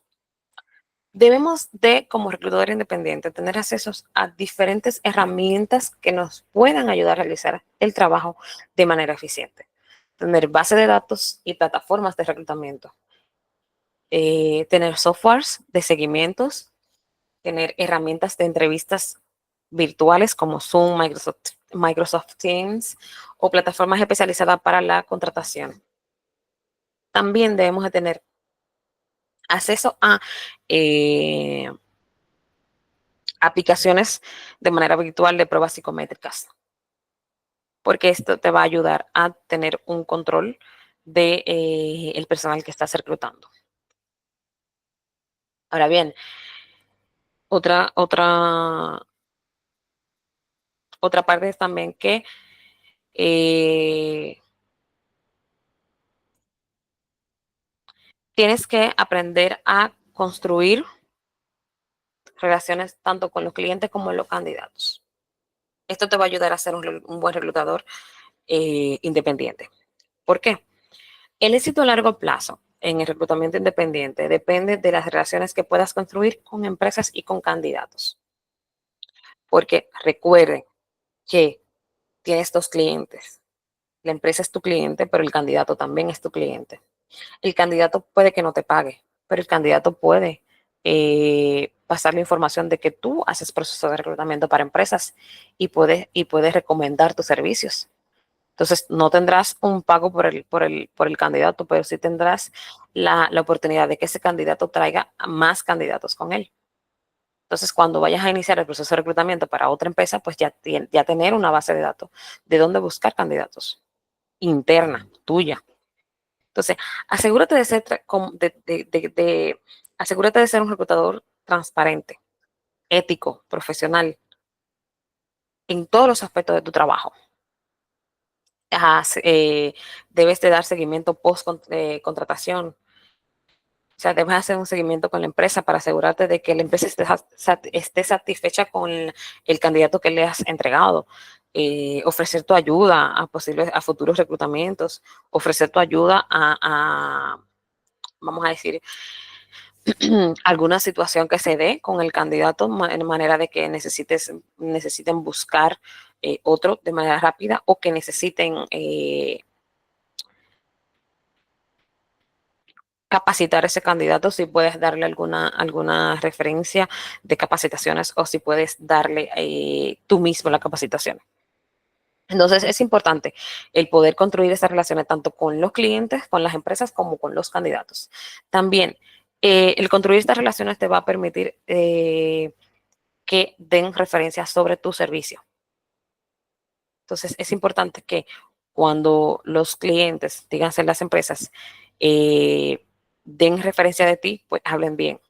Debemos de, como reclutador independiente, tener acceso a diferentes herramientas que nos puedan ayudar a realizar el trabajo de manera eficiente. Tener base de datos y plataformas de reclutamiento. Tener softwares de seguimientos. Tener herramientas de entrevistas virtuales como Zoom, Microsoft Teams o plataformas especializadas para la contratación. También debemos de tener acceso a aplicaciones de manera virtual de pruebas psicométricas, porque esto te va a ayudar a tener un control de el personal que estás reclutando. Ahora bien, otra parte es también que tienes que aprender a construir relaciones tanto con los clientes como con los candidatos. Esto te va a ayudar a ser un buen reclutador independiente. ¿Por qué? El éxito a largo plazo en el reclutamiento independiente depende de las relaciones que puedas construir con empresas y con candidatos. Porque recuerden que tienes dos clientes. La empresa es tu cliente, pero el candidato también es tu cliente. El candidato puede que no te pague, pero el candidato puede pasar la información de que tú haces proceso de reclutamiento para empresas y puedes recomendar tus servicios. Entonces, no tendrás un pago por el candidato, pero sí tendrás la oportunidad de que ese candidato traiga a más candidatos con él. Entonces, cuando vayas a iniciar el proceso de reclutamiento para otra empresa, pues ya tener una base de datos de dónde buscar candidatos interna, tuya. Entonces, asegúrate de ser, asegúrate de ser un reclutador transparente, ético, profesional en todos los aspectos de tu trabajo. Debes de dar seguimiento post contratación. O sea, debes hacer un seguimiento con la empresa para asegurarte de que la empresa esté satisfecha con el candidato que le has entregado. Ofrecer tu ayuda a futuros reclutamientos, ofrecer tu ayuda vamos a decir, alguna situación que se dé con el candidato en manera de que necesiten buscar otro de manera rápida o que necesiten capacitar a ese candidato, si puedes darle alguna referencia de capacitaciones o si puedes darle tú mismo la capacitación. Entonces es importante el poder construir esas relaciones tanto con los clientes, con las empresas, como con los candidatos. También el construir estas relaciones te va a permitir que den referencias sobre tu servicio. Entonces es importante que cuando los clientes, díganse las empresas, den referencia de ti, pues hablen bien.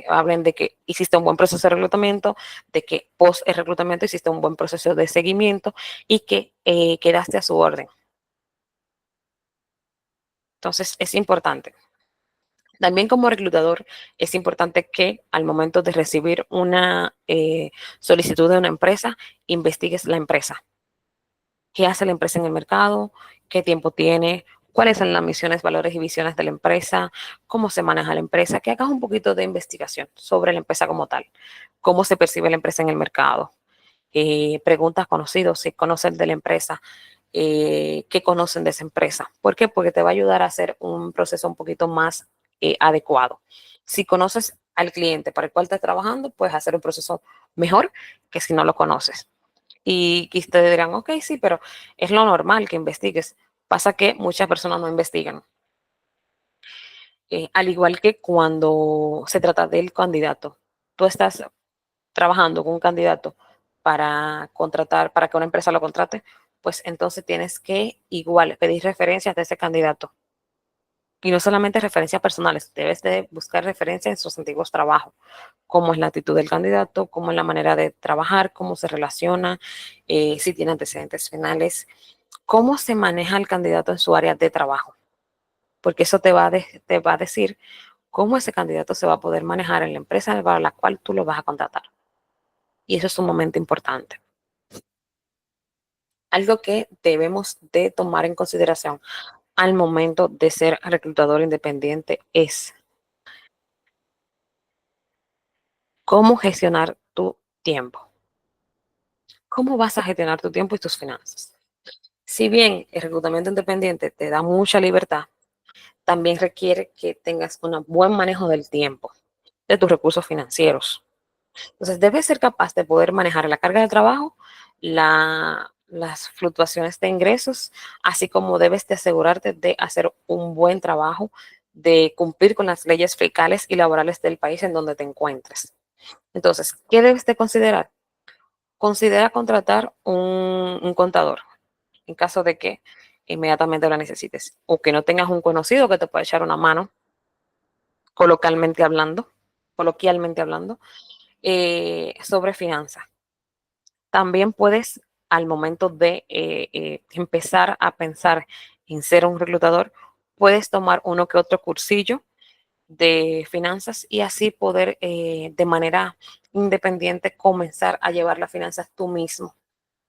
Hablen de que hiciste un buen proceso de reclutamiento, de que post el reclutamiento hiciste un buen proceso de seguimiento y que quedaste a su orden. Entonces es importante. También como reclutador es importante que al momento de recibir una solicitud de una empresa, investigues la empresa. ¿Qué hace la empresa en el mercado? ¿Qué tiempo tiene? ¿Cuáles son las misiones, valores y visiones de la empresa? ¿Cómo se maneja la empresa? Que hagas un poquito de investigación sobre la empresa como tal. ¿Cómo se percibe la empresa en el mercado? Preguntas conocidos, si conocen de la empresa, qué conocen de esa empresa. ¿Por qué? Porque te va a ayudar a hacer un proceso un poquito más adecuado. Si conoces al cliente para el cual estás trabajando, puedes hacer un proceso mejor que si no lo conoces. Y ustedes dirán, ok, sí, pero es lo normal que investigues. Pasa que muchas personas no investigan. Al igual que cuando se trata del candidato, tú estás trabajando con un candidato para contratar, para que una empresa lo contrate, pues entonces tienes que igual pedir referencias de ese candidato. Y no solamente referencias personales, debes de buscar referencias en sus antiguos trabajos, cómo es la actitud del candidato, cómo es la manera de trabajar, cómo se relaciona, si tiene antecedentes penales, cómo se maneja el candidato en su área de trabajo, porque eso te va a decir cómo ese candidato se va a poder manejar en la empresa para la cual tú lo vas a contratar. Y eso es sumamente importante. Algo que debemos de tomar en consideración al momento de ser reclutador independiente es cómo gestionar tu tiempo. ¿Cómo vas a gestionar tu tiempo y tus finanzas? Si bien el reclutamiento independiente te da mucha libertad, también requiere que tengas un buen manejo del tiempo, de tus recursos financieros. Entonces, debes ser capaz de poder manejar la carga de trabajo, las fluctuaciones de ingresos, así como debes de asegurarte de hacer un buen trabajo, de cumplir con las leyes fiscales y laborales del país en donde te encuentres. Entonces, ¿qué debes de considerar? Considera contratar un contador en caso de que inmediatamente lo necesites o que no tengas un conocido que te pueda echar una mano, coloquialmente hablando, sobre finanzas. También puedes, al momento de empezar a pensar en ser un reclutador, puedes tomar uno que otro cursillo de finanzas y así poder de manera independiente comenzar a llevar las finanzas tú mismo.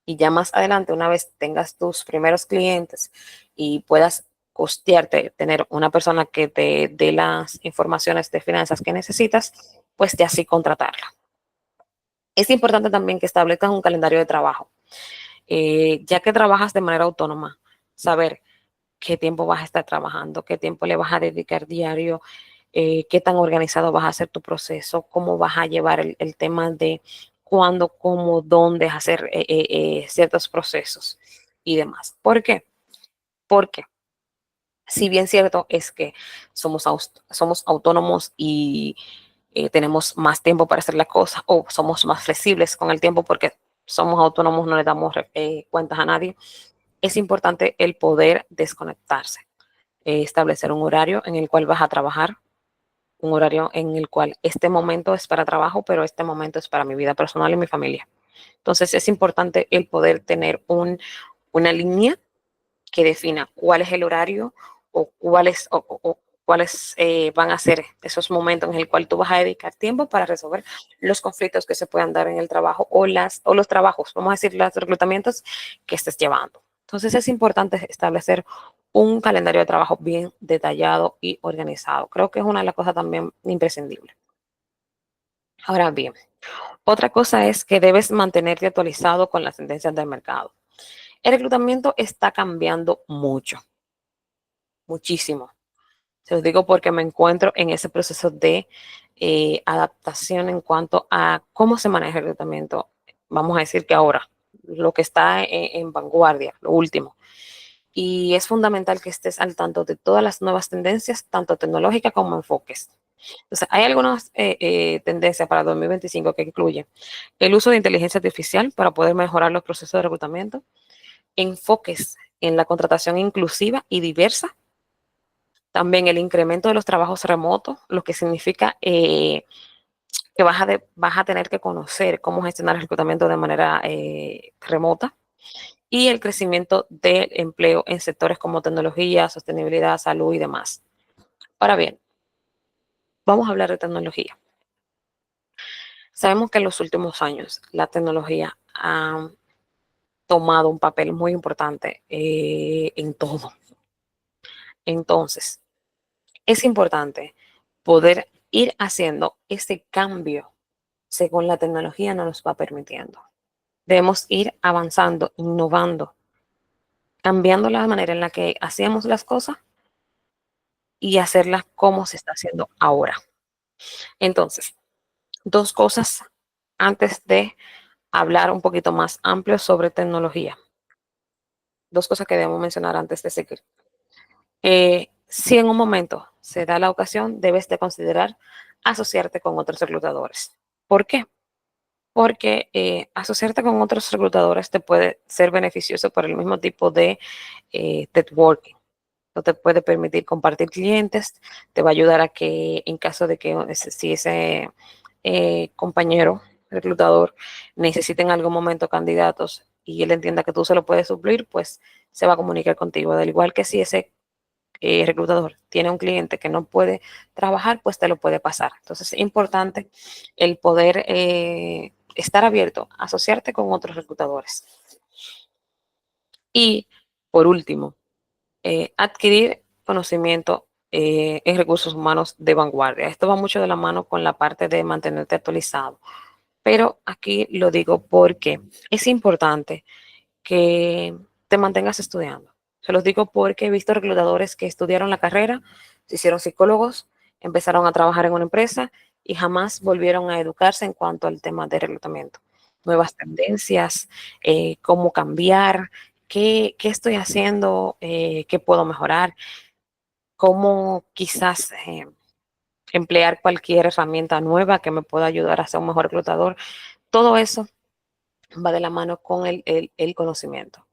Y ya más adelante, una vez tengas tus primeros clientes y puedas costearte, tener una persona que te dé las informaciones de finanzas que necesitas, pues de así contratarla. Es importante también que establezcas un calendario de trabajo. Ya que trabajas de manera autónoma, saber qué tiempo vas a estar trabajando, qué tiempo le vas a dedicar diario, qué tan organizado vas a hacer tu proceso, cómo vas a llevar el tema de cuándo, cómo, dónde hacer ciertos procesos y demás. ¿Por qué? Porque si bien cierto es que somos autónomos y tenemos más tiempo para hacer las cosas o somos más flexibles con el tiempo porque somos autónomos, no le damos cuentas a nadie, es importante el poder desconectarse, establecer un horario en el cual vas a trabajar, un horario en el cual este momento es para trabajo, pero este momento es para mi vida personal y mi familia. Entonces es importante el poder tener una línea que defina cuál es el horario o cuáles van a ser esos momentos en el cual tú vas a dedicar tiempo para resolver los conflictos que se puedan dar en el trabajo o los trabajos, vamos a decir, los reclutamientos que estés llevando. Entonces es importante establecer un calendario de trabajo bien detallado y organizado. Creo que es una de las cosas también imprescindibles. Ahora bien, otra cosa es que debes mantenerte actualizado con las tendencias del mercado. El reclutamiento está cambiando mucho, muchísimo. Se los digo porque me encuentro en ese proceso de adaptación en cuanto a cómo se maneja el reclutamiento. Vamos a decir que ahora, lo que está en vanguardia, lo último. Y es fundamental que estés al tanto de todas las nuevas tendencias, tanto tecnológicas como enfoques. Entonces, hay algunas tendencias para 2025 que incluyen el uso de inteligencia artificial para poder mejorar los procesos de reclutamiento, enfoques en la contratación inclusiva y diversa, también el incremento de los trabajos remotos, lo que significa que vas a tener que conocer cómo gestionar el reclutamiento de manera remota, y el crecimiento del empleo en sectores como tecnología, sostenibilidad, salud y demás. Ahora bien, vamos a hablar de tecnología. Sabemos que en los últimos años la tecnología ha tomado un papel muy importante en todo. Entonces, es importante poder ir haciendo ese cambio según la tecnología nos los va permitiendo. Debemos ir avanzando, innovando, cambiando la manera en la que hacíamos las cosas y hacerlas como se está haciendo ahora. Entonces, dos cosas antes de hablar un poquito más amplio sobre tecnología. Dos cosas que debemos mencionar antes de seguir. Si en un momento se da la ocasión, debes de considerar asociarte con otros reclutadores. ¿Por qué? Porque asociarte con otros reclutadores te puede ser beneficioso por el mismo tipo de networking. No te puede permitir compartir clientes, te va a ayudar a que en caso de que si ese compañero reclutador necesite en algún momento candidatos y él entienda que tú se lo puedes suplir, pues se va a comunicar contigo. Del igual que si ese reclutador tiene un cliente que no puede trabajar, pues te lo puede pasar. Entonces es importante el poder estar abierto, asociarte con otros reclutadores. Y por último, adquirir conocimiento en recursos humanos de vanguardia. Esto va mucho de la mano con la parte de mantenerte actualizado. Pero aquí lo digo porque es importante que te mantengas estudiando. Se los digo porque he visto reclutadores que estudiaron la carrera, se hicieron psicólogos, empezaron a trabajar en una empresa y jamás volvieron a educarse en cuanto al tema de reclutamiento. Nuevas tendencias, cómo cambiar, qué estoy haciendo, qué puedo mejorar, cómo quizás emplear cualquier herramienta nueva que me pueda ayudar a ser un mejor reclutador. Todo eso va de la mano con el conocimiento.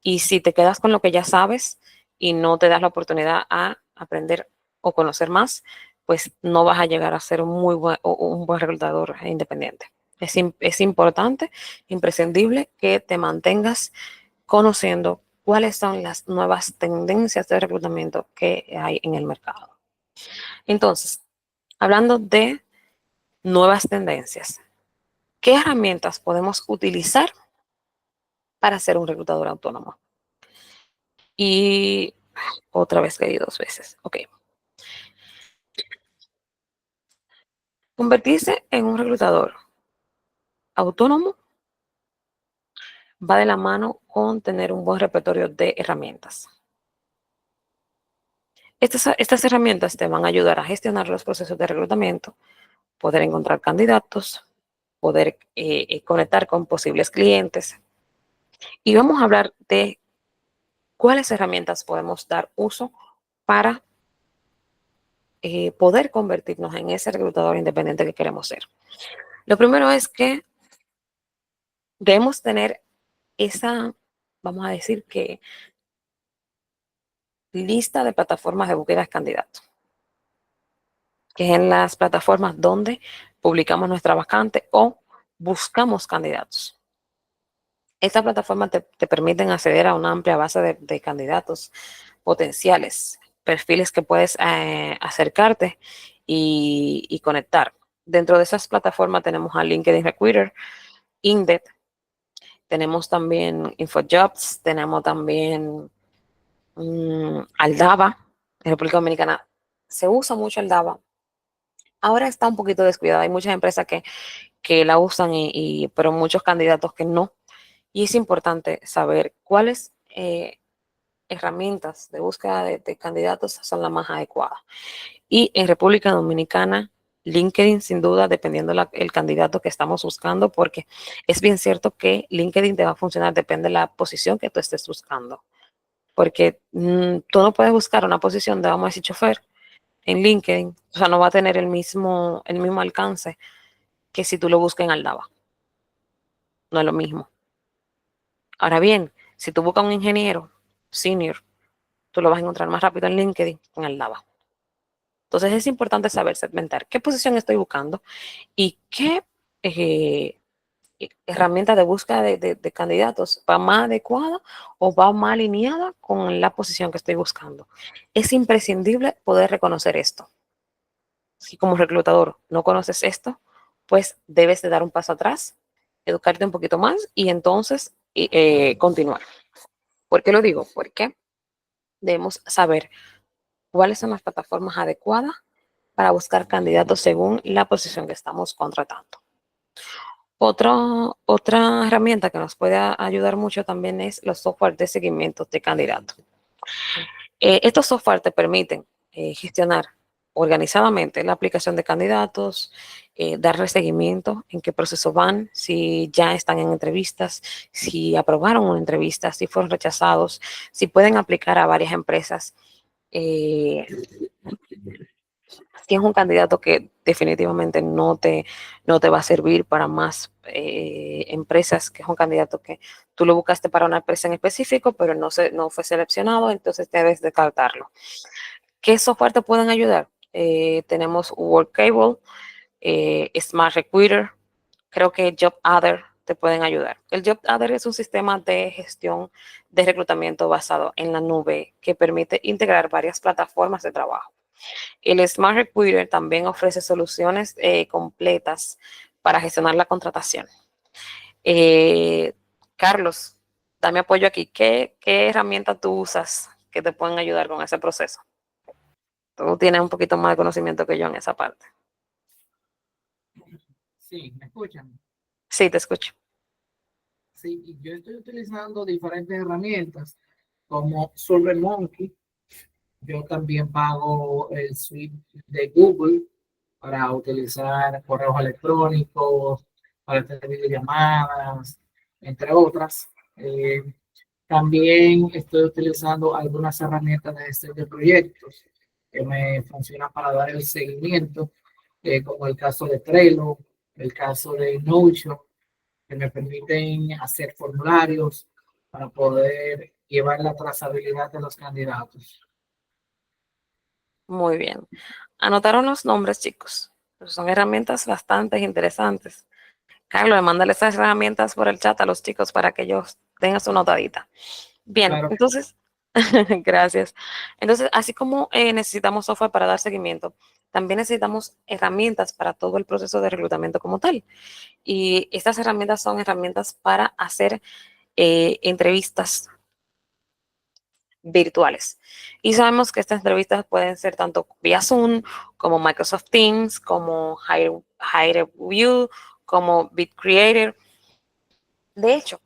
Y si te quedas con lo que ya sabes y no te das la oportunidad a aprender o conocer más, pues no vas a llegar a ser un buen reclutador independiente. Es importante, imprescindible que te mantengas conociendo cuáles son las nuevas tendencias de reclutamiento que hay en el mercado. Entonces, hablando de nuevas tendencias, ¿qué herramientas podemos utilizar para ser un reclutador autónomo? Y otra vez leí dos veces. Ok. Convertirse en un reclutador autónomo va de la mano con tener un buen repertorio de herramientas. Estas herramientas te van a ayudar a gestionar los procesos de reclutamiento, poder encontrar candidatos, poder conectar con posibles clientes. Y vamos a hablar de cuáles herramientas podemos dar uso para poder convertirnos en ese reclutador independiente que queremos ser. Lo primero es que debemos tener esa, vamos a decir que, lista de plataformas de búsqueda de candidatos, que es en las plataformas donde publicamos nuestra vacante o buscamos candidatos. Estas plataformas te permiten acceder a una amplia base de candidatos potenciales, perfiles que puedes acercarte y conectar. Dentro de esas plataformas tenemos a LinkedIn Recruiter, Indeed, tenemos también InfoJobs, tenemos también Aldaba, en República Dominicana. Se usa mucho Aldaba. Ahora está un poquito descuidada. Hay muchas empresas que la usan, pero muchos candidatos que no. Y es importante saber cuáles herramientas de búsqueda de candidatos son las más adecuadas. Y en República Dominicana LinkedIn, sin duda, dependiendo el candidato que estamos buscando, porque es bien cierto que LinkedIn te va a funcionar, depende de la posición que tú estés buscando. Porque tú no puedes buscar una posición de, vamos a decir, chofer en LinkedIn, o sea, no va a tener el mismo alcance que si tú lo buscas en Aldaba. No es lo mismo. Ahora bien, si tú buscas un ingeniero senior, tú lo vas a encontrar más rápido en LinkedIn que en Aldaba. Entonces es importante saber segmentar qué posición estoy buscando y qué eh, herramienta de búsqueda de candidatos va más adecuada o va más alineada con la posición que estoy buscando. Es imprescindible poder reconocer esto. Si como reclutador no conoces esto, pues debes de dar un paso atrás, educarte un poquito más y entonces continuar. ¿Por qué lo digo? Porque debemos saber cuáles son las plataformas adecuadas para buscar candidatos según la posición que estamos contratando. Otra herramienta que nos puede ayudar mucho también es los software de seguimiento de candidatos. Estos software te permiten gestionar organizadamente la aplicación de candidatos, darle seguimiento en qué proceso van, si ya están en entrevistas, si aprobaron una entrevista, si fueron rechazados, si pueden aplicar a varias empresas. Si es un candidato que definitivamente no te va a servir para más empresas, que es un candidato que tú lo buscaste para una empresa en específico, pero no fue seleccionado, entonces debes descartarlo. ¿Qué software te pueden ayudar? Tenemos Workable, Smart Recruiter, creo que JobAdder te pueden ayudar. El JobAdder es un sistema de gestión de reclutamiento basado en la nube que permite integrar varias plataformas de trabajo. El Smart Recruiter también ofrece soluciones completas para gestionar la contratación. Eh, Carlos, dame apoyo aquí. ¿Qué herramientas tú usas que te pueden ayudar con ese proceso? Tú tienes un poquito más de conocimiento que yo en esa parte. Sí, ¿me escuchan? Sí, te escucho. Sí, y yo estoy utilizando diferentes herramientas como SurveyMonkey. Yo también pago el suite de Google para utilizar correos electrónicos, para hacer videollamadas, entre otras. También estoy utilizando algunas herramientas de gestión de proyectos que me funcionan para dar el seguimiento, como el caso de Trello, el caso de Notion, que me permiten hacer formularios para poder llevar la trazabilidad de los candidatos. Muy bien. Anotaron los nombres, chicos. Son herramientas bastante interesantes. Carlos, mándale esas herramientas por el chat a los chicos para que ellos tengan su notadita. Bien, Claro, entonces, gracias. Entonces, así como necesitamos software para dar seguimiento, también necesitamos herramientas para todo el proceso de reclutamiento como tal. Y estas herramientas son herramientas para hacer entrevistas virtuales. Y sabemos que estas entrevistas pueden ser tanto vía Zoom, como Microsoft Teams, como HireVue, como BitCreator. De hecho,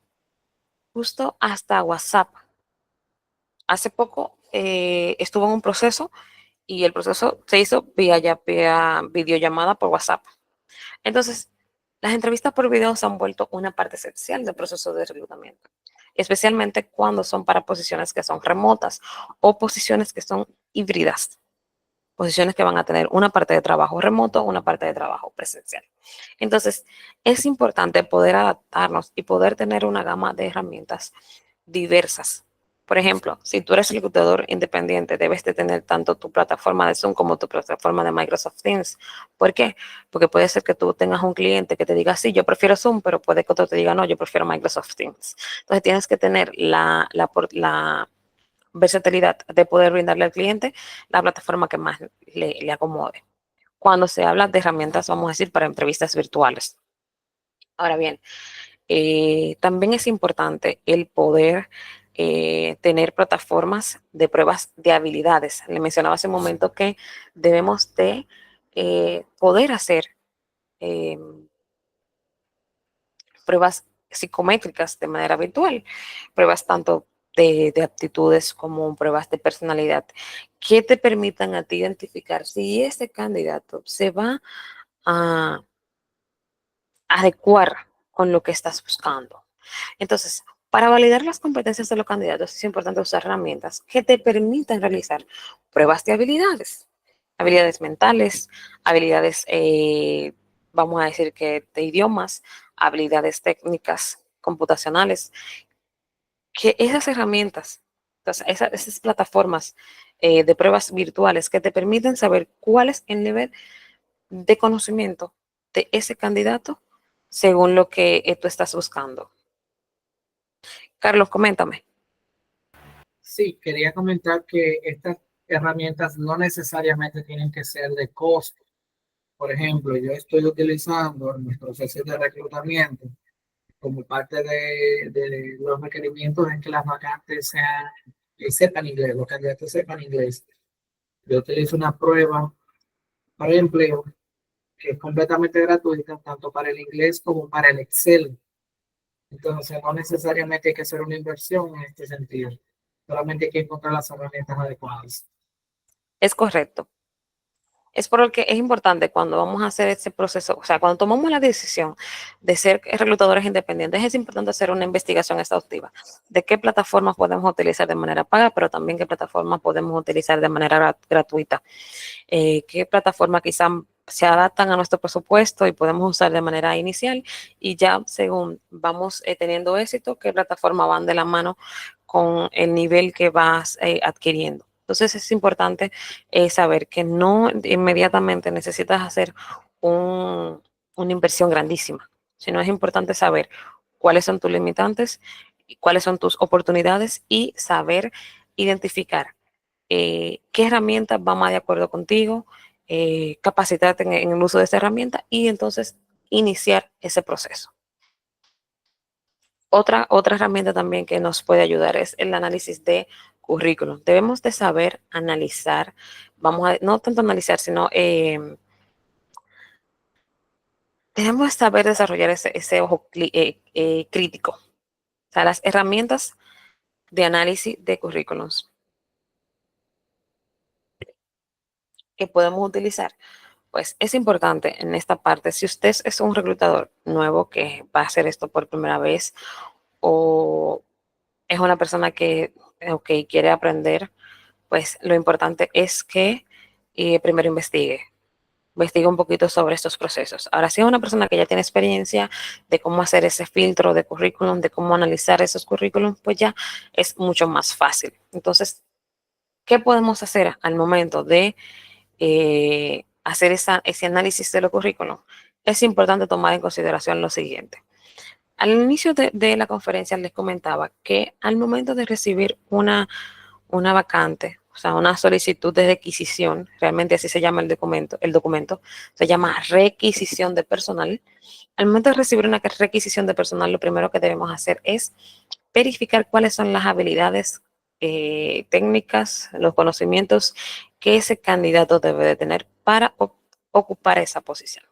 justo hasta WhatsApp. Hace poco estuvo en un proceso y el proceso se hizo vía videollamada por WhatsApp. Entonces, las entrevistas por video se han vuelto una parte esencial del proceso de reclutamiento, especialmente cuando son para posiciones que son remotas o posiciones que son híbridas, posiciones que van a tener una parte de trabajo remoto, una parte de trabajo presencial. Entonces, es importante poder adaptarnos y poder tener una gama de herramientas diversas. Por ejemplo, si tú eres reclutador independiente, debes de tener tanto tu plataforma de Zoom como tu plataforma de Microsoft Teams. ¿Por qué? Porque puede ser que tú tengas un cliente que te diga, sí, yo prefiero Zoom, pero puede que otro te diga, no, yo prefiero Microsoft Teams. Entonces tienes que tener la versatilidad de poder brindarle al cliente la plataforma que más le acomode. Cuando se habla de herramientas, vamos a decir, para entrevistas virtuales. Ahora bien, también es importante el poder tener plataformas de pruebas de habilidades. Le mencionaba hace un momento que debemos de poder hacer eh, pruebas psicométricas de manera virtual, pruebas tanto de aptitudes como pruebas de personalidad que te permitan a ti identificar si ese candidato se va a adecuar con lo que estás buscando. Entonces, para validar las competencias de los candidatos es importante usar herramientas que te permitan realizar pruebas de habilidades mentales, habilidades, vamos a decir que de idiomas, habilidades técnicas computacionales, que esas herramientas, entonces, esas plataformas de pruebas virtuales que te permiten saber cuál es el nivel de conocimiento de ese candidato según lo que tú estás buscando. Carlos, coméntame. Sí, quería comentar que estas herramientas no necesariamente tienen que ser de costo. Por ejemplo, yo estoy utilizando en mi proceso de reclutamiento como parte de los requerimientos en que las vacantes sean, sepan inglés, los candidatos sepan inglés. Yo utilizo una prueba para el empleo que es completamente gratuita, tanto para el inglés como para el Excel. Entonces, no necesariamente hay que hacer una inversión en este sentido. Solamente hay que encontrar las herramientas adecuadas. Es correcto. Es por lo que es importante cuando vamos a hacer este proceso, o sea, cuando tomamos la decisión de ser reclutadores independientes, es importante hacer una investigación exhaustiva de qué plataformas podemos utilizar de manera paga, pero también qué plataformas podemos utilizar de manera gratuita, qué plataformas quizás se adaptan a nuestro presupuesto y podemos usar de manera inicial, y ya según vamos teniendo éxito, qué plataformas van de la mano con el nivel que vas adquiriendo. Entonces es importante saber que no inmediatamente necesitas hacer una inversión grandísima, sino es importante saber cuáles son tus limitantes, cuáles son tus oportunidades y saber identificar qué herramientas van más de acuerdo contigo, capacitarte en el uso de esa herramienta y entonces iniciar ese proceso. Otra herramienta también que nos puede ayudar es el análisis de currículum. Debemos de saber analizar, no tanto analizar, sino debemos de saber desarrollar ese ojo crítico. O sea, las herramientas de análisis de currículums que podemos utilizar, pues es importante en esta parte. Si usted es un reclutador nuevo que va a hacer esto por primera vez o es una persona que quiere aprender, pues lo importante es que primero investigue un poquito sobre estos procesos. Ahora, si es una persona que ya tiene experiencia de cómo hacer ese filtro de currículum, de cómo analizar esos currículums, pues ya es mucho más fácil. Entonces, ¿qué podemos hacer al momento de hacer ese análisis de los currículum? Es importante tomar en consideración lo siguiente. Al inicio de la conferencia les comentaba que al momento de recibir una vacante, o sea, una solicitud de requisición, realmente así se llama el documento se llama requisición de personal. Al momento de recibir una requisición de personal, lo primero que debemos hacer es verificar cuáles son las habilidades técnicas, los conocimientos que ese candidato debe de tener para ocupar esa posición.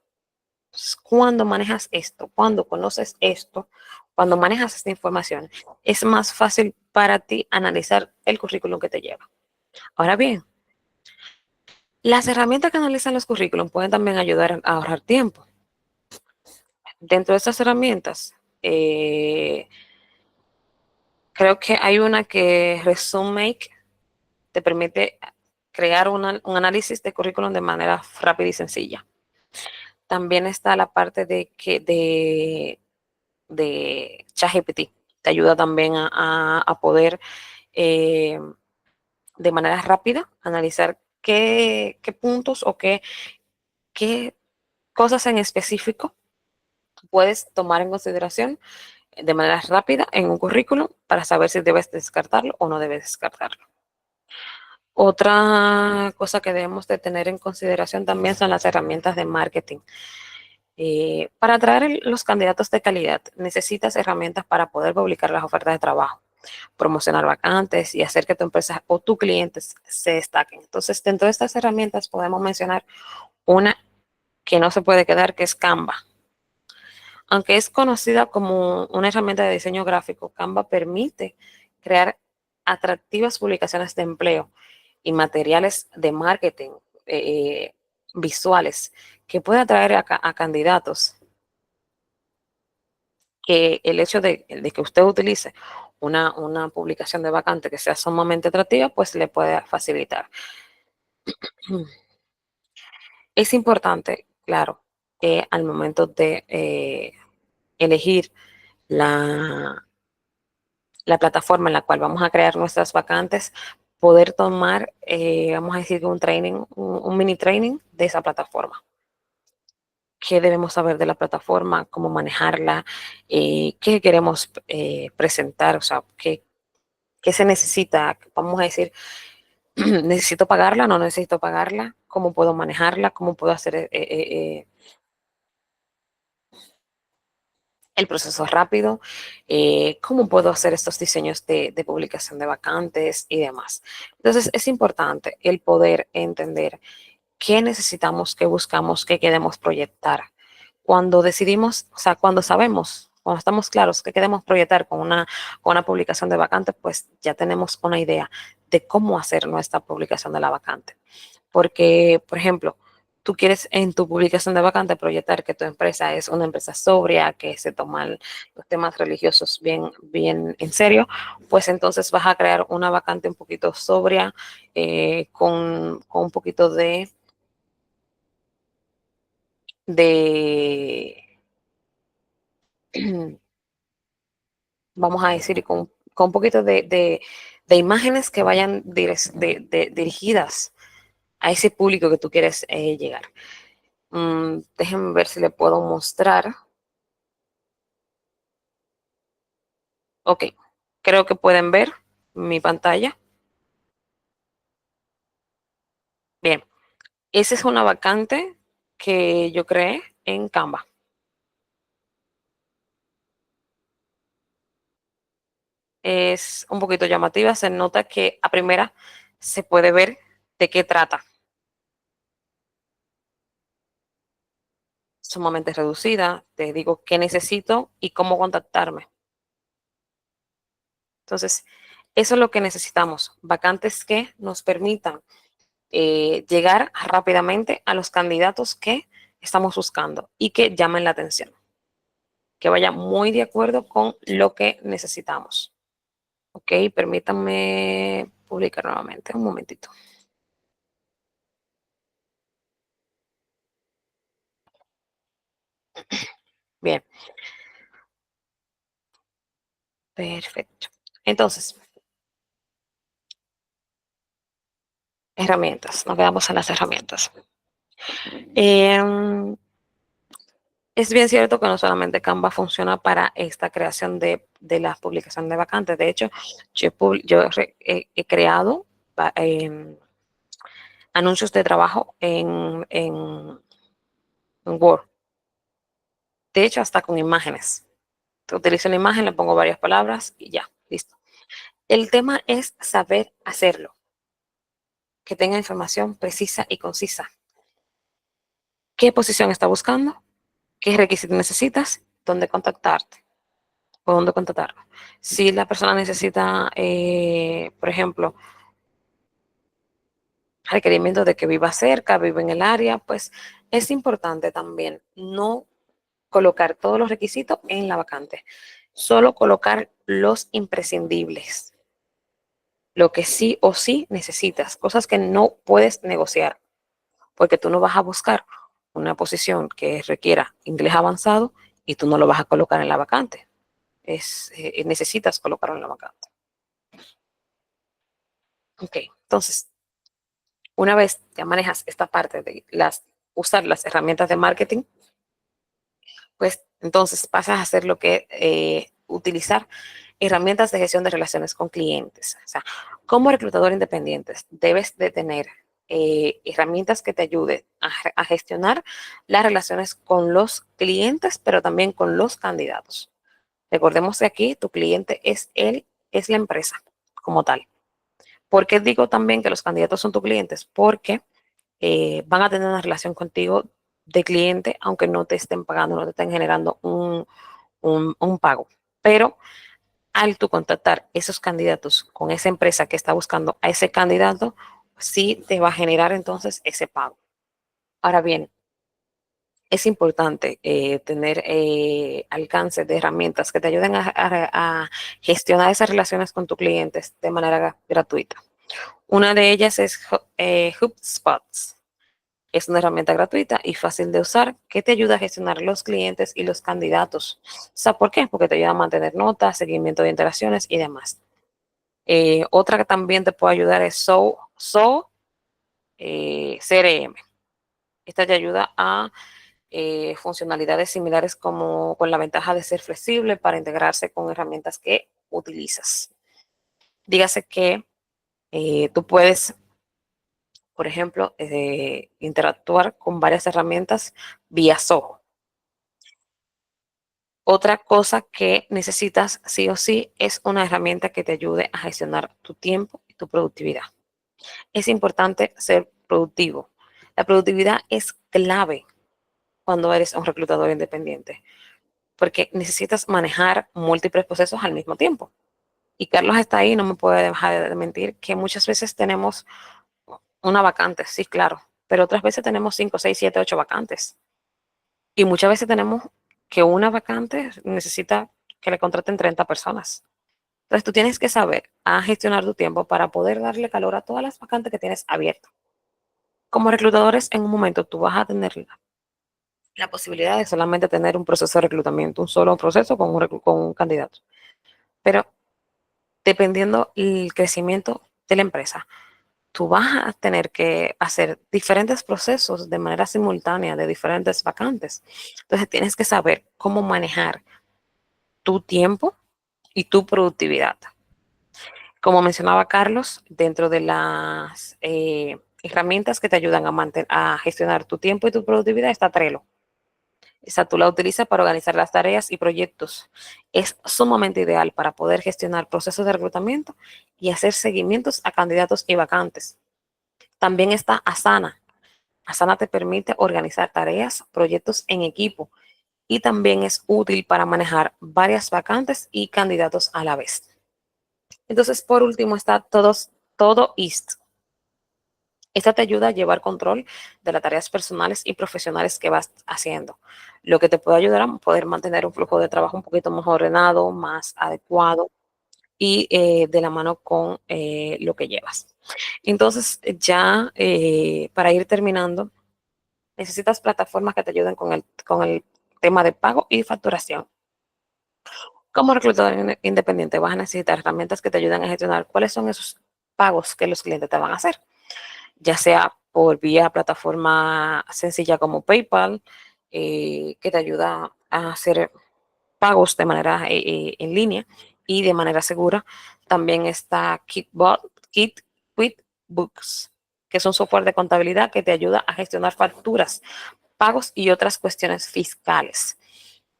Cuando manejas esto, cuando conoces esto, cuando manejas esta información, es más fácil para ti analizar el currículum que te lleva. Ahora bien, las herramientas que analizan los currículum pueden también ayudar a ahorrar tiempo. Dentro de estas herramientas, creo que hay una que ResumeMake te permite crear un análisis de currículum de manera rápida y sencilla. También está la parte de ChatGPT. Te ayuda también a poder de manera rápida analizar qué puntos o qué cosas en específico puedes tomar en consideración de manera rápida en un currículum para saber si debes descartarlo o no debes descartarlo. Otra cosa que debemos de tener en consideración también son las herramientas de marketing. Para atraer los candidatos de calidad, necesitas herramientas para poder publicar las ofertas de trabajo, promocionar vacantes y hacer que tu empresa o tus clientes se destaquen. Entonces, dentro de estas herramientas podemos mencionar una que no se puede quedar, que es Canva. Aunque es conocida como una herramienta de diseño gráfico, Canva permite crear atractivas publicaciones de empleo y materiales de marketing visuales que pueda atraer a candidatos, que el hecho de que usted utilice una publicación de vacante que sea sumamente atractiva, pues le puede facilitar. Es importante, claro, que al momento de elegir la plataforma en la cual vamos a crear nuestras vacantes, poder tomar, vamos a decir, un training, un mini training de esa plataforma. ¿Qué debemos saber de la plataforma? ¿Cómo manejarla? ¿Qué queremos presentar? O sea, ¿qué se necesita? Vamos a decir, ¿necesito pagarla? ¿No necesito pagarla? ¿Cómo puedo manejarla? ¿Cómo puedo hacer el proceso rápido? ¿Cómo puedo hacer estos diseños de publicación de vacantes y demás? Entonces, es importante el poder entender qué necesitamos, qué buscamos, qué queremos proyectar. Cuando decidimos, o sea, cuando sabemos, cuando estamos claros que queremos proyectar con una publicación de vacante, pues ya tenemos una idea de cómo hacer nuestra publicación de la vacante. Porque, por ejemplo, tú quieres en tu publicación de vacante proyectar que tu empresa es una empresa sobria, que se toman los temas religiosos bien, bien en serio, pues entonces vas a crear una vacante un poquito sobria, con un poquito de vamos a decir, con un poquito de imágenes que vayan dirigidas a ese público que tú quieres llegar. Déjenme ver si le puedo mostrar. Ok, creo que pueden ver mi pantalla. Bien, esa es una vacante que yo creé en Canva. Es un poquito llamativa, se nota que a primera se puede ver de qué trata. Sumamente reducida, te digo qué necesito y cómo contactarme. Entonces, eso es lo que necesitamos, vacantes que nos permitan llegar rápidamente a los candidatos que estamos buscando y que llamen la atención, que vaya muy de acuerdo con lo que necesitamos. Ok, permítanme publicar nuevamente, un momentito. Bien. Perfecto. Entonces, herramientas, nos quedamos en las herramientas. Es bien cierto que no solamente Canva funciona para esta creación de la publicación de vacantes. De hecho, yo he creado anuncios de trabajo en Word. De hecho, hasta con imágenes. Utilizo una imagen, le pongo varias palabras y ya, listo. El tema es saber hacerlo, que tenga información precisa y concisa. ¿Qué posición está buscando? ¿Qué requisitos necesitas? ¿Dónde contactarte? ¿O dónde contactarlo? Si la persona necesita, por ejemplo, requerimiento de que viva cerca, vive en el área, pues es importante también no colocar todos los requisitos en la vacante, solo colocar los imprescindibles, lo que sí o sí necesitas, cosas que no puedes negociar, porque tú no vas a buscar una posición que requiera inglés avanzado y tú no lo vas a colocar en la vacante. Necesitas colocarlo en la vacante. Ok, entonces, una vez ya manejas esta parte de usar las herramientas de marketing, pues entonces pasas a hacer lo que utilizar herramientas de gestión de relaciones con clientes. O sea, como reclutador independiente debes de tener herramientas que te ayuden a gestionar las relaciones con los clientes, pero también con los candidatos. Recordemos que aquí tu cliente es la empresa como tal. ¿Por qué digo también que los candidatos son tus clientes? Porque van a tener una relación contigo de cliente, aunque no te estén pagando, no te estén generando un pago. Pero al tú contactar esos candidatos con esa empresa que está buscando a ese candidato, sí te va a generar entonces ese pago. Ahora bien, es importante tener alcance de herramientas que te ayuden a gestionar esas relaciones con tus clientes de manera gratuita. Una de ellas es HubSpot. Es una herramienta gratuita y fácil de usar que te ayuda a gestionar los clientes y los candidatos. ¿Sabes por qué? Porque te ayuda a mantener notas, seguimiento de interacciones y demás. Otra que también te puede ayudar es CRM. Esta te ayuda a funcionalidades similares como con la ventaja de ser flexible para integrarse con herramientas que utilizas. Dígase que tú puedes, por ejemplo, interactuar con varias herramientas vía Zoho. Otra cosa que necesitas sí o sí es una herramienta que te ayude a gestionar tu tiempo y tu productividad. Es importante ser productivo. La productividad es clave cuando eres un reclutador independiente, porque necesitas manejar múltiples procesos al mismo tiempo. Y Carlos está ahí, no me puede dejar de mentir, que muchas veces tenemos una vacante, sí, claro, pero otras veces tenemos 5, 6, 7, 8 vacantes. Y muchas veces tenemos que una vacante necesita que le contraten 30 personas. Entonces tú tienes que saber a gestionar tu tiempo para poder darle calor a todas las vacantes que tienes abiertas. Como reclutadores, en un momento tú vas a tener la posibilidad de solamente tener un proceso de reclutamiento, un solo proceso con un candidato. Pero dependiendo el crecimiento de la empresa, tú vas a tener que hacer diferentes procesos de manera simultánea de diferentes vacantes. Entonces tienes que saber cómo manejar tu tiempo y tu productividad. Como mencionaba Carlos, dentro de las herramientas que te ayudan a gestionar tu tiempo y tu productividad está Trello. Esa tú la utilizas para organizar las tareas y proyectos. Es sumamente ideal para poder gestionar procesos de reclutamiento y hacer seguimientos a candidatos y vacantes. También está Asana. Asana te permite organizar tareas, proyectos en equipo y también es útil para manejar varias vacantes y candidatos a la vez. Entonces, por último, está Todoist. Esta te ayuda a llevar control de las tareas personales y profesionales que vas haciendo, lo que te puede ayudar a poder mantener un flujo de trabajo un poquito más ordenado, más adecuado y de la mano con lo que llevas. Entonces, ya para ir terminando, necesitas plataformas que te ayuden con el tema de pago y facturación. Como reclutador independiente, vas a necesitar herramientas que te ayuden a gestionar cuáles son esos pagos que los clientes te van a hacer, ya sea por vía plataforma sencilla como PayPal, que te ayuda a hacer pagos de manera en línea y de manera segura. También está QuickBooks, que es un software de contabilidad que te ayuda a gestionar facturas, pagos y otras cuestiones fiscales.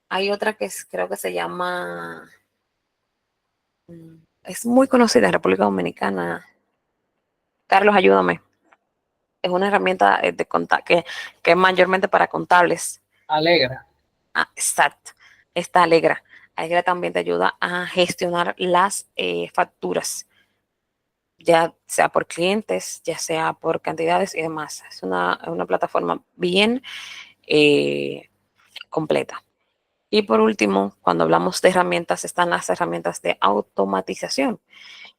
Hay otra que creo que se llama, es muy conocida en República Dominicana. Carlos, ayúdame. Es una herramienta que es mayormente para contables. Alegra. Ah, exacto. Está Alegra. Alegra también te ayuda a gestionar las facturas, ya sea por clientes, ya sea por cantidades y demás. Es una plataforma bien eh, completa. Y por último, cuando hablamos de herramientas, están las herramientas de automatización.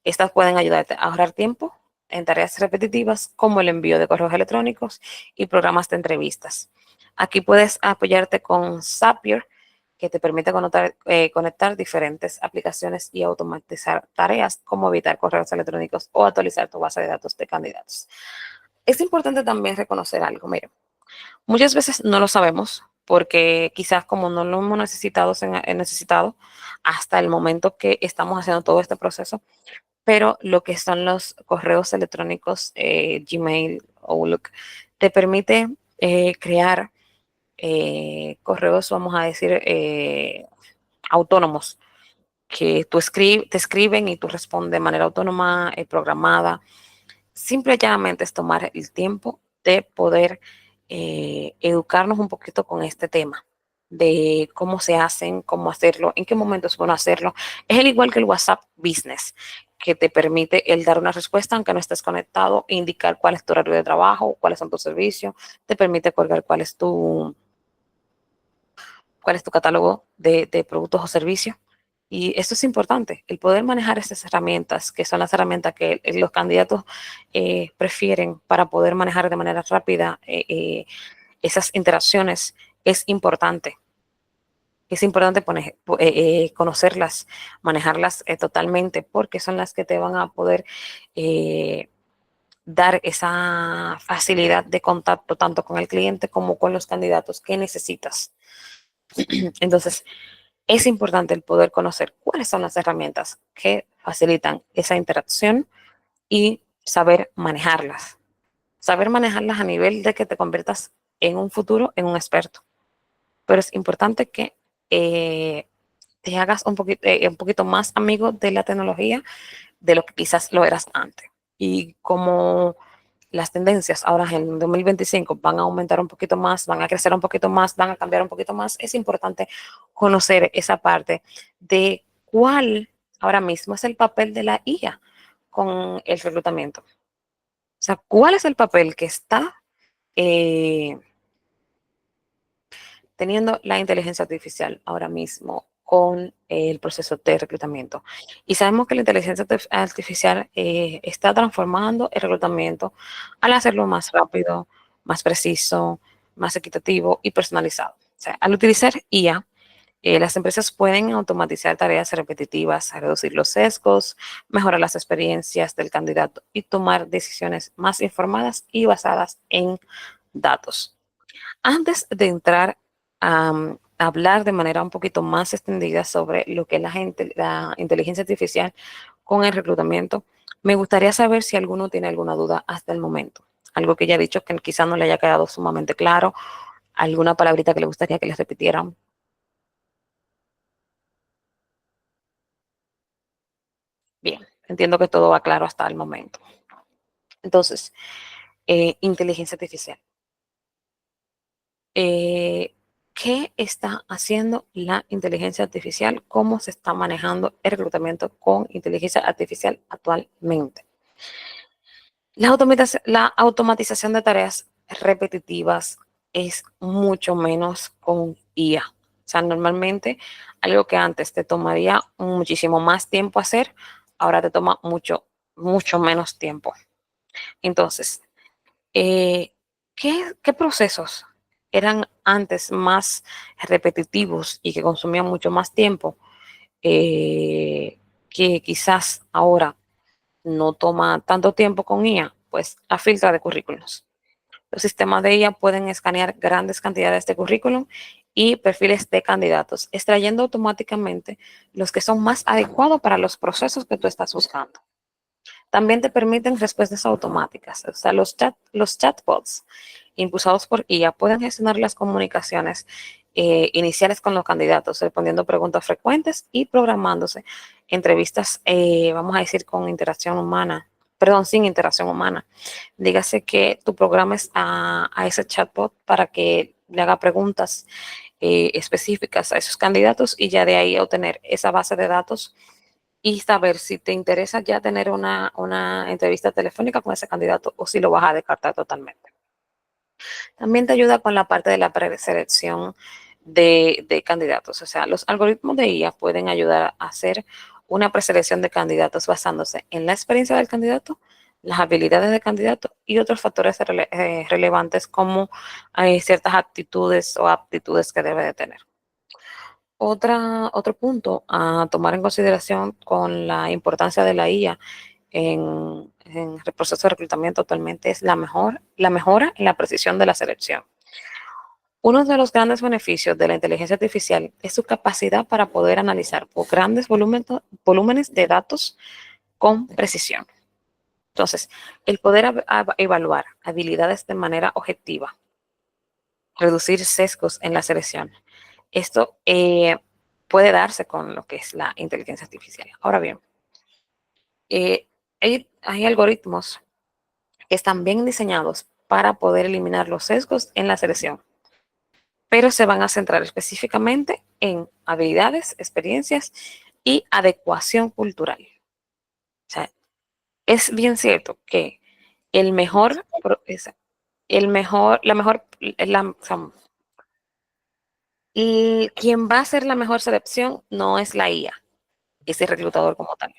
Estas pueden ayudarte a ahorrar tiempo en tareas repetitivas como el envío de correos electrónicos y programas de entrevistas. Aquí puedes apoyarte con Zapier, que te permite conectar diferentes aplicaciones y automatizar tareas como evitar correos electrónicos o actualizar tu base de datos de candidatos. Es importante también reconocer algo, mira, muchas veces no lo sabemos porque quizás como no lo hemos necesitado hasta el momento que estamos haciendo todo este proceso, pero lo que son los correos electrónicos, Gmail, Outlook, te permite crear correos, vamos a decir, autónomos, que te escriben y tú respondes de manera autónoma, programada. Simple y llanamente es tomar el tiempo de poder educarnos un poquito con este tema. de cómo se hacen, cómo hacerlo, en qué momento es bueno hacerlo. Es el igual que el WhatsApp Business, que te permite el dar una respuesta aunque no estés conectado, indicar cuál es tu horario de trabajo, cuáles son tus servicios, te permite colgar cuál es tu catálogo de productos o servicios. Y esto es importante, el poder manejar estas herramientas, que son las herramientas que los candidatos prefieren para poder manejar de manera rápida esas interacciones, es importante. Es importante conocerlas, manejarlas totalmente, porque son las que te van a poder dar esa facilidad de contacto tanto con el cliente como con los candidatos que necesitas. Entonces, es importante el poder conocer cuáles son las herramientas que facilitan esa interacción y saber manejarlas. Saber manejarlas a nivel de que te conviertas en un futuro en un experto. Pero es importante que te hagas un poquito más amigo de la tecnología de lo que quizás lo eras antes. Y como las tendencias ahora en 2025 van a aumentar un poquito más, van a crecer un poquito más, van a cambiar un poquito más, es importante conocer esa parte de cuál ahora mismo es el papel de la IA con el reclutamiento. O sea, cuál es el papel que está teniendo la inteligencia artificial ahora mismo con el proceso de reclutamiento. Y sabemos que la inteligencia artificial está transformando el reclutamiento al hacerlo más rápido, más preciso, más equitativo y personalizado. O sea, al utilizar IA, las empresas pueden automatizar tareas repetitivas, reducir los sesgos, mejorar las experiencias del candidato y tomar decisiones más informadas y basadas en datos. Antes de entrar a hablar de manera un poquito más extendida sobre lo que es la inteligencia artificial con el reclutamiento, me gustaría saber si alguno tiene alguna duda hasta el momento. Algo que ya he dicho que quizás no le haya quedado sumamente claro, alguna palabrita que le gustaría que les repitieran. Bien, entiendo que todo va claro hasta el momento. Entonces, inteligencia artificial. ¿Qué está haciendo la inteligencia artificial? ¿Cómo se está manejando el reclutamiento con inteligencia artificial actualmente? La automatización de tareas repetitivas es mucho menos con IA. O sea, normalmente algo que antes te tomaría muchísimo más tiempo hacer, ahora te toma mucho menos tiempo. Entonces, ¿qué procesos eran antes más repetitivos y que consumían mucho más tiempo? Que quizás ahora no toma tanto tiempo con IA, pues la filtra de currículos. Los sistemas de IA pueden escanear grandes cantidades de currículum y perfiles de candidatos, extrayendo automáticamente los que son más adecuados para los procesos que tú estás buscando. También te permiten respuestas automáticas. O sea, los chatbots impulsados por IA pueden gestionar las comunicaciones iniciales con los candidatos, respondiendo preguntas frecuentes y programándose entrevistas, vamos a decir, con interacción humana, perdón, sin interacción humana. Dígase que tú programes a ese chatbot para que le haga preguntas específicas a esos candidatos y ya de ahí obtener esa base de datos y saber si te interesa ya tener una entrevista telefónica con ese candidato o si lo vas a descartar totalmente. También te ayuda con la parte de la preselección de candidatos. O sea, los algoritmos de IA pueden ayudar a hacer una preselección de candidatos basándose en la experiencia del candidato, las habilidades del candidato y otros factores relevantes como ciertas actitudes o aptitudes que debe de tener. Otro punto a tomar en consideración con la importancia de la IA en el proceso de reclutamiento actualmente es la mejora en la precisión de la selección. Uno de los grandes beneficios de la inteligencia artificial es su capacidad para poder analizar por grandes volúmenes de datos con precisión. Entonces, el poder evaluar habilidades de manera objetiva, reducir sesgos en la selección. Esto puede darse con lo que es la inteligencia artificial. Ahora bien, hay algoritmos que están bien diseñados para poder eliminar los sesgos en la selección. pero se van a centrar específicamente en habilidades, experiencias y adecuación cultural. O sea, es bien cierto que el mejor, la mejor, o sea, y quien va a hacer la mejor selección no es la IA, es el reclutador como tal.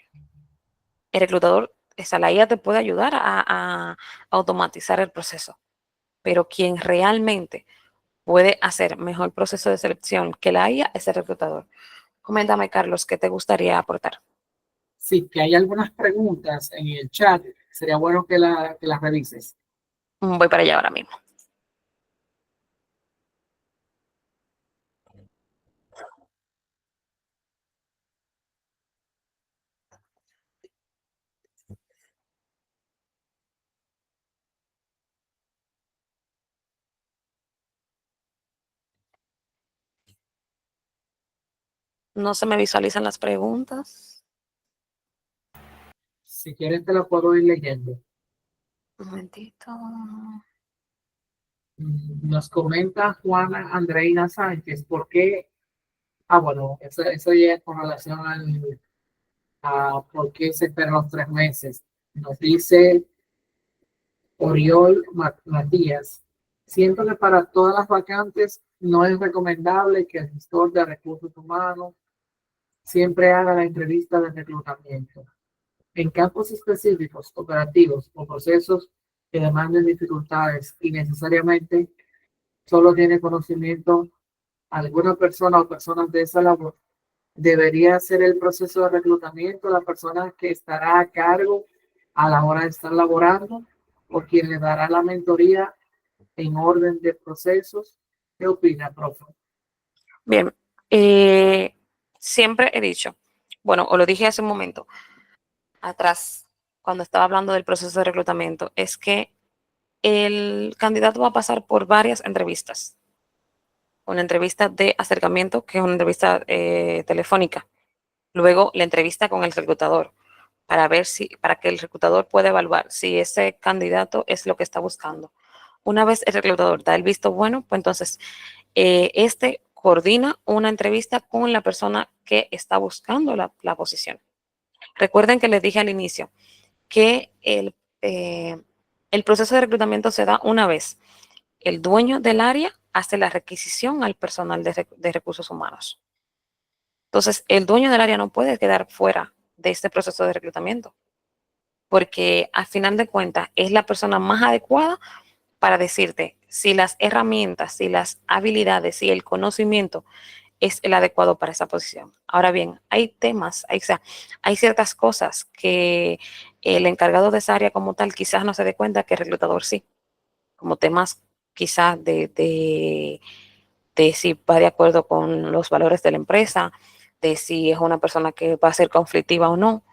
El reclutador, la IA te puede ayudar a automatizar el proceso, pero quien realmente puede hacer mejor proceso de selección que la IA es el reclutador. Coméntame, Carlos, ¿qué te gustaría aportar? Sí, que hay algunas preguntas en el chat. Sería bueno que las revises. Voy para allá ahora mismo. No se me visualizan las preguntas. Si quieres, te la puedo ir leyendo. Un momentito. Nos comenta Juana Andreina Sánchez, ¿por qué? Ah, bueno, eso ya es con relación a por qué se esperan los 3 meses. Nos dice Oriol Matías, siento que para todas las vacantes no es recomendable que el gestor de recursos humanos siempre haga la entrevista de reclutamiento. En campos específicos, operativos o procesos que demanden dificultades y necesariamente solo tiene conocimiento alguna persona o personas de esa labor, debería hacer el proceso de reclutamiento la persona que estará a cargo a la hora de estar laborando o quien le dará la mentoría en orden de procesos. ¿Qué opina, profe? Bien, siempre he dicho, bueno, o lo dije hace un momento atrás, cuando estaba hablando del proceso de reclutamiento, es que el candidato va a pasar por varias entrevistas. Una entrevista de acercamiento, que es una entrevista telefónica. Luego, la entrevista con el reclutador, para que el reclutador pueda evaluar si ese candidato es lo que está buscando. Una vez el reclutador da el visto bueno, pues entonces este coordina una entrevista con la persona que está buscando la posición. Recuerden que les dije al inicio que el proceso de reclutamiento se da una vez. El dueño del área hace la requisición al personal de recursos humanos. Entonces, el dueño del área no puede quedar fuera de este proceso de reclutamiento, porque al final de cuentas es la persona más adecuada para decirte si las herramientas, si las habilidades, si el conocimiento es el adecuado para esa posición. Ahora bien, hay temas, hay ciertas cosas que el encargado de esa área como tal quizás no se dé cuenta que el reclutador sí, como temas quizás de si va de acuerdo con los valores de la empresa, de si es una persona que va a ser conflictiva o no.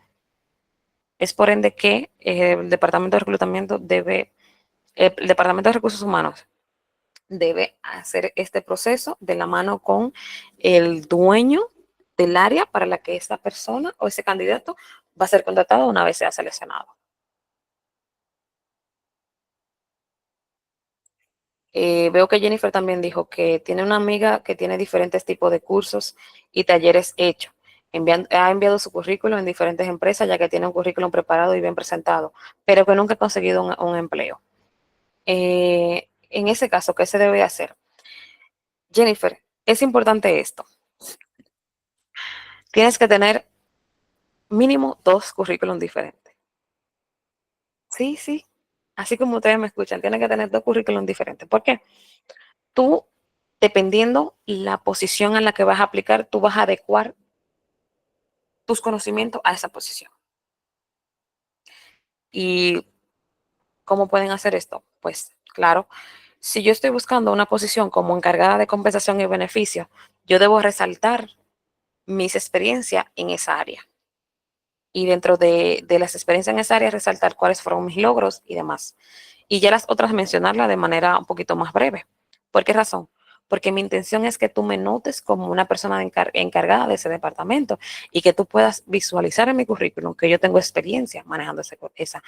Es por ende que el Departamento de Reclutamiento el Departamento de Recursos Humanos debe hacer este proceso de la mano con el dueño del área para la que esta persona o ese candidato va a ser contratado una vez sea seleccionado. Veo que Jennifer también dijo que tiene una amiga que tiene diferentes tipos de cursos y talleres hechos. Ha enviado su currículum en diferentes empresas ya que tiene un currículum preparado y bien presentado, pero que nunca ha conseguido un empleo. En ese caso, ¿qué se debe hacer? Jennifer, es importante esto. Tienes que tener mínimo 2 currículums diferentes. Sí, sí. Así como ustedes me escuchan, tienes que tener 2 currículums diferentes. ¿Por qué? Tú, dependiendo la posición a la que vas a aplicar, tú vas a adecuar tus conocimientos a esa posición. ¿Y cómo pueden hacer esto? Pues claro, si yo estoy buscando una posición como encargada de compensación y beneficios, yo debo resaltar mis experiencias en esa área. Y dentro de las experiencias en esa área, resaltar cuáles fueron mis logros y demás. Y ya las otras mencionarlas de manera un poquito más breve. ¿Por qué razón? Porque mi intención es que tú me notes como una persona encargada de ese departamento y que tú puedas visualizar en mi currículum que yo tengo experiencia manejando esa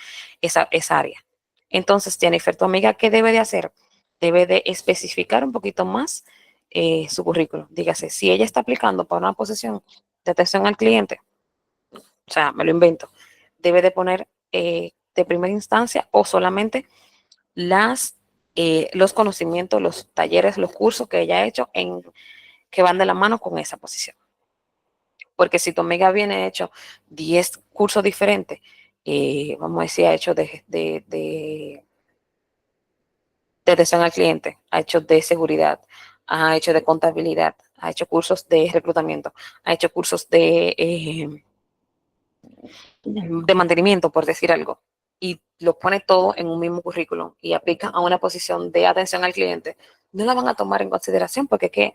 área. Entonces, Jennifer, tu amiga, ¿qué debe de hacer? Debe de especificar un poquito más su currículum. Dígase, si ella está aplicando para una posición de atención al cliente, o sea, me lo invento, debe de poner de primera instancia o solamente los conocimientos, los talleres, los cursos que ella ha hecho que van de la mano con esa posición. Porque si tu amiga viene hecho 10 cursos diferentes, vamos a decir, ha hecho de atención al cliente, ha hecho de seguridad, ha hecho de contabilidad, ha hecho cursos de reclutamiento, ha hecho cursos de mantenimiento, por decir algo, y lo pone todo en un mismo currículum y aplica a una posición de atención al cliente, no la van a tomar en consideración porque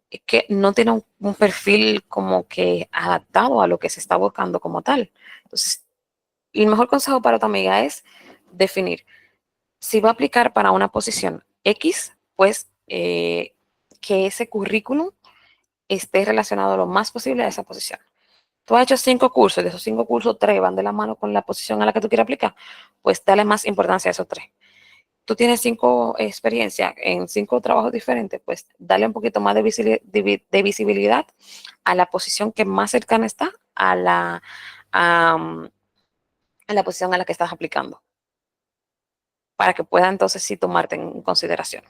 es que no tiene un perfil como que adaptado a lo que se está buscando como tal. Entonces, el mejor consejo para tu amiga es definir si va a aplicar para una posición X, pues que ese currículum esté relacionado lo más posible a esa posición. Tú has hecho 5 cursos, de esos 5 cursos, 3 van de la mano con la posición a la que tú quieres aplicar, pues dale más importancia a esos 3. Tú tienes 5 experiencias en 5 trabajos diferentes, pues dale un poquito más de visibilidad a la posición que más cercana está a la posición a la que estás aplicando, para que pueda entonces sí tomarte en consideración.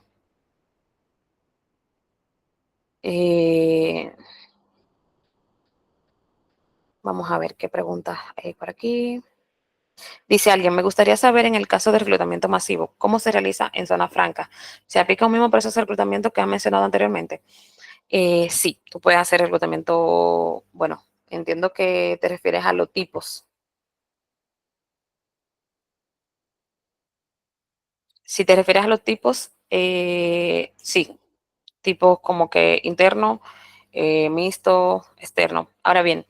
Vamos a ver qué preguntas hay por aquí. Dice alguien, me gustaría saber en el caso de reclutamiento masivo, ¿cómo se realiza en zona franca? ¿Se aplica un mismo proceso de reclutamiento que han mencionado anteriormente? Sí, tú puedes hacer reclutamiento, bueno, entiendo que te refieres a los tipos. Si te refieres a los tipos, sí, tipos como que interno, mixto, externo. Ahora bien,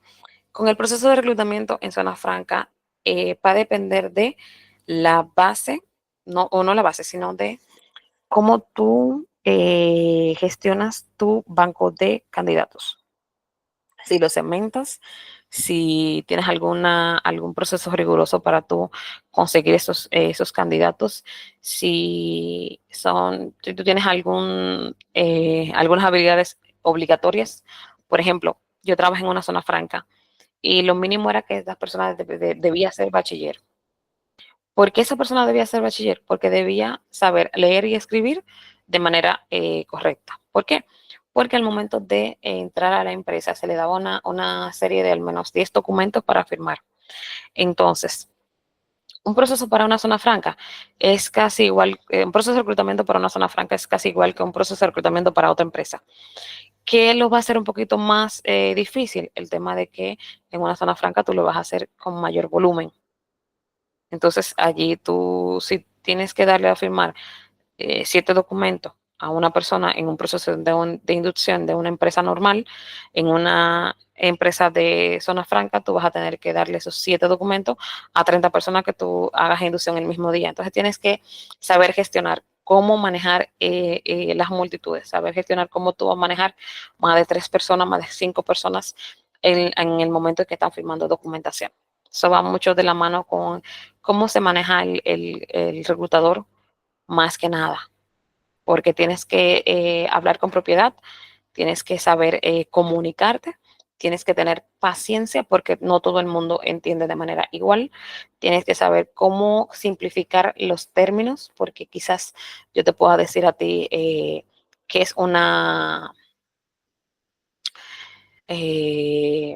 con el proceso de reclutamiento en zona franca, va a depender de la base, no, o no la base, sino de cómo tú gestionas tu banco de candidatos. Si lo segmentas, si tienes algún proceso riguroso para tú conseguir esos candidatos, si tú tienes algunas habilidades obligatorias. Por ejemplo, yo trabajo en una zona franca y lo mínimo era que esa persona debía ser bachiller. ¿Por qué esa persona debía ser bachiller? Porque debía saber leer y escribir de manera correcta. ¿Por qué? Porque al momento de entrar a la empresa se le daba una serie de al menos 10 documentos para firmar. Entonces, un proceso para una zona franca es casi igual, un proceso de reclutamiento para una zona franca es casi igual que un proceso de reclutamiento para otra empresa. ¿Qué lo va a hacer un poquito más difícil? El tema de que en una zona franca tú lo vas a hacer con mayor volumen. Entonces, allí tú, si tienes que darle a firmar 7 documentos a una persona en un proceso de inducción de una empresa normal, en una empresa de zona franca, tú vas a tener que darle esos 7 documentos a 30 personas que tú hagas inducción el mismo día. Entonces, tienes que saber gestionar cómo manejar las multitudes, saber gestionar cómo tú vas a manejar más de 3 personas, más de 5 personas en el momento en que están firmando documentación. Eso va mucho de la mano con cómo se maneja el reclutador más que nada, porque tienes que hablar con propiedad, tienes que saber comunicarte, tienes que tener paciencia porque no todo el mundo entiende de manera igual, tienes que saber cómo simplificar los términos, porque quizás yo te pueda decir a ti que es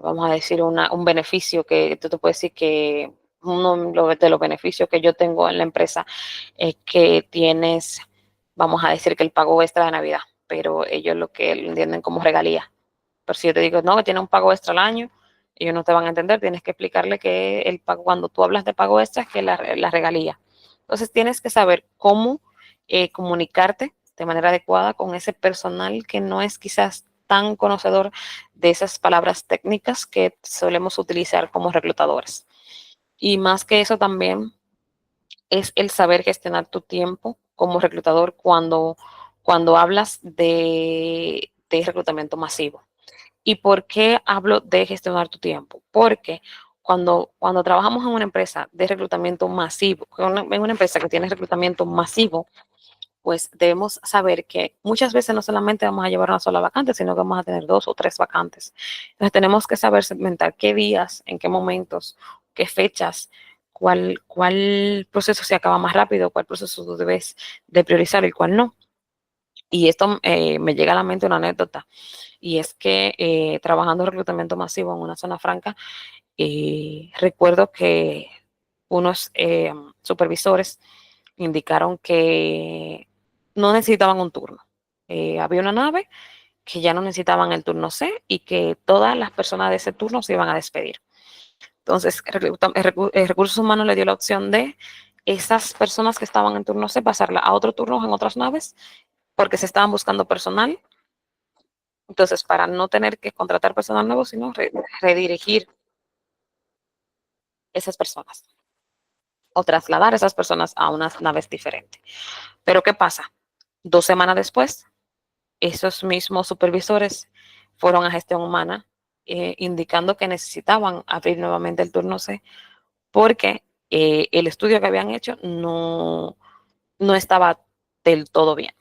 vamos a decir, un beneficio que tú te puedes decir que uno de los beneficios que yo tengo en la empresa es que tienes, vamos a decir que el pago extra de Navidad, pero ellos lo que lo entienden como regalía. Pero si yo te digo, no, que tiene un pago extra al año, ellos no te van a entender, tienes que explicarle que el pago, cuando tú hablas de pago extra, es que la regalía. Entonces tienes que saber cómo comunicarte de manera adecuada con ese personal que no es quizás tan conocedor de esas palabras técnicas que solemos utilizar como reclutadores. Y más que eso también es el saber gestionar tu tiempo como reclutador cuando hablas de reclutamiento masivo. ¿Y por qué hablo de gestionar tu tiempo? Porque cuando trabajamos en una empresa de reclutamiento masivo, en una empresa que tiene reclutamiento masivo, pues debemos saber que muchas veces no solamente vamos a llevar una sola vacante, sino que vamos a tener 2 o 3 vacantes. Entonces tenemos que saber segmentar qué días, en qué momentos, qué fechas, cuál proceso se acaba más rápido, cuál proceso tú debes de priorizar y cuál no. Y esto me llega a la mente una anécdota, y es que trabajando en reclutamiento masivo en una zona franca, recuerdo que unos supervisores indicaron que no necesitaban un turno. Había una nave que ya no necesitaban el turno C y que todas las personas de ese turno se iban a despedir. Entonces, Recursos Humanos le dio la opción de esas personas que estaban en turno C pasarla a otro turno en otras naves porque se estaban buscando personal. Entonces, para no tener que contratar personal nuevo, sino redirigir esas personas o trasladar esas personas a unas naves diferentes. Pero ¿qué pasa? 2 semanas después, esos mismos supervisores fueron a gestión humana indicando que necesitaban abrir nuevamente el turno C porque el estudio que habían hecho no estaba del todo bien.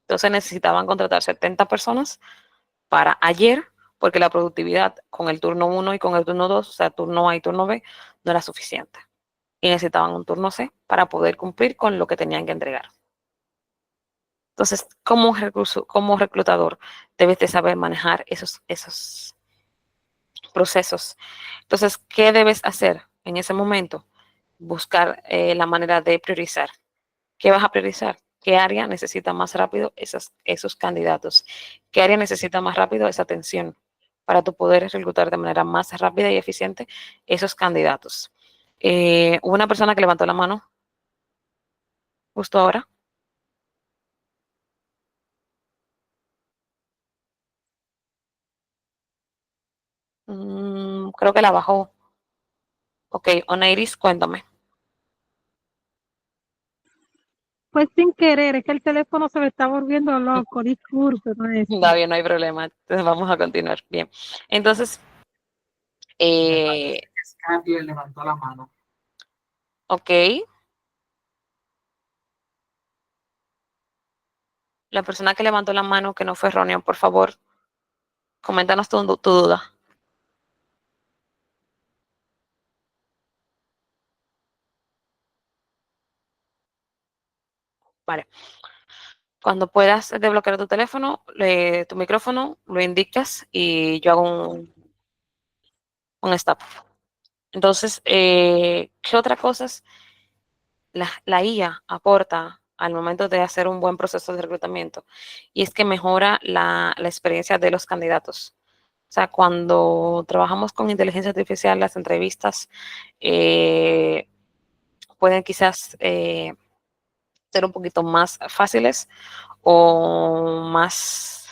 Entonces necesitaban contratar 70 personas para ayer porque la productividad con el turno 1 y con el turno 2, o sea, turno A y turno B, no era suficiente. Y necesitaban un turno C para poder cumplir con lo que tenían que entregar. Entonces, como reclutador, debes de saber manejar esos procesos. Entonces, ¿qué debes hacer en ese momento? Buscar la manera de priorizar. ¿Qué vas a priorizar? ¿Qué área necesita más rápido esos candidatos? ¿Qué área necesita más rápido esa atención para tu poder reclutar de manera más rápida y eficiente esos candidatos? Hubo una persona que levantó la mano justo ahora. Creo que la bajó. Ok, Oneiris, cuéntame. Pues sin querer, es que el teléfono se me está volviendo loco, disculpe, maestra. Está bien, no hay problema. Entonces vamos a continuar. Bien. Entonces, Me parece que Scandia levantó la mano. ok. La persona que levantó la mano que no fue erróneo, por favor, coméntanos tu duda. Vale. Cuando puedas desbloquear tu teléfono, tu micrófono, lo indicas y yo hago un stop. Entonces, ¿qué otras cosas la IA aporta al momento de hacer un buen proceso de reclutamiento? Y es que mejora la experiencia de los candidatos. O sea, cuando trabajamos con inteligencia artificial, las entrevistas pueden quizás ser un poquito más fáciles o más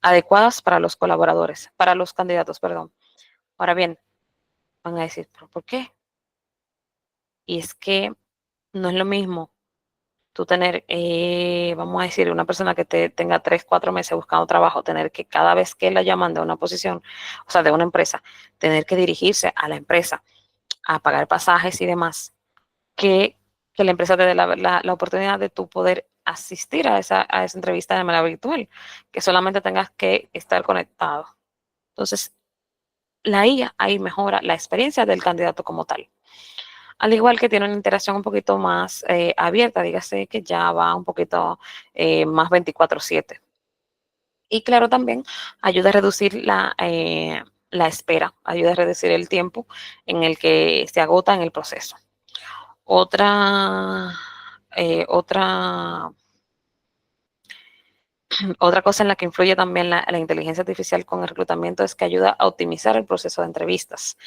adecuadas para los colaboradores, para los candidatos, perdón. Ahora bien, van a decir, ¿pero por qué? Y es que no es lo mismo tú tener, vamos a decir, una persona que tenga 3, 4 meses buscando trabajo, tener que cada vez que la llaman de una posición, o sea, de una empresa, tener que dirigirse a la empresa a pagar pasajes y demás, que la empresa te dé la oportunidad de tú poder asistir a esa entrevista de manera virtual, que solamente tengas que estar conectado. Entonces, la IA ahí mejora la experiencia del candidato como tal. Al igual que tiene una interacción un poquito más abierta, dígase que ya va un poquito más 24/7. Y claro, también ayuda a reducir la espera, ayuda a reducir el tiempo en el que se agota en el proceso. Otra, eh, otra, otra cosa en la que influye también la inteligencia artificial con el reclutamiento es que ayuda a optimizar el proceso de entrevistas.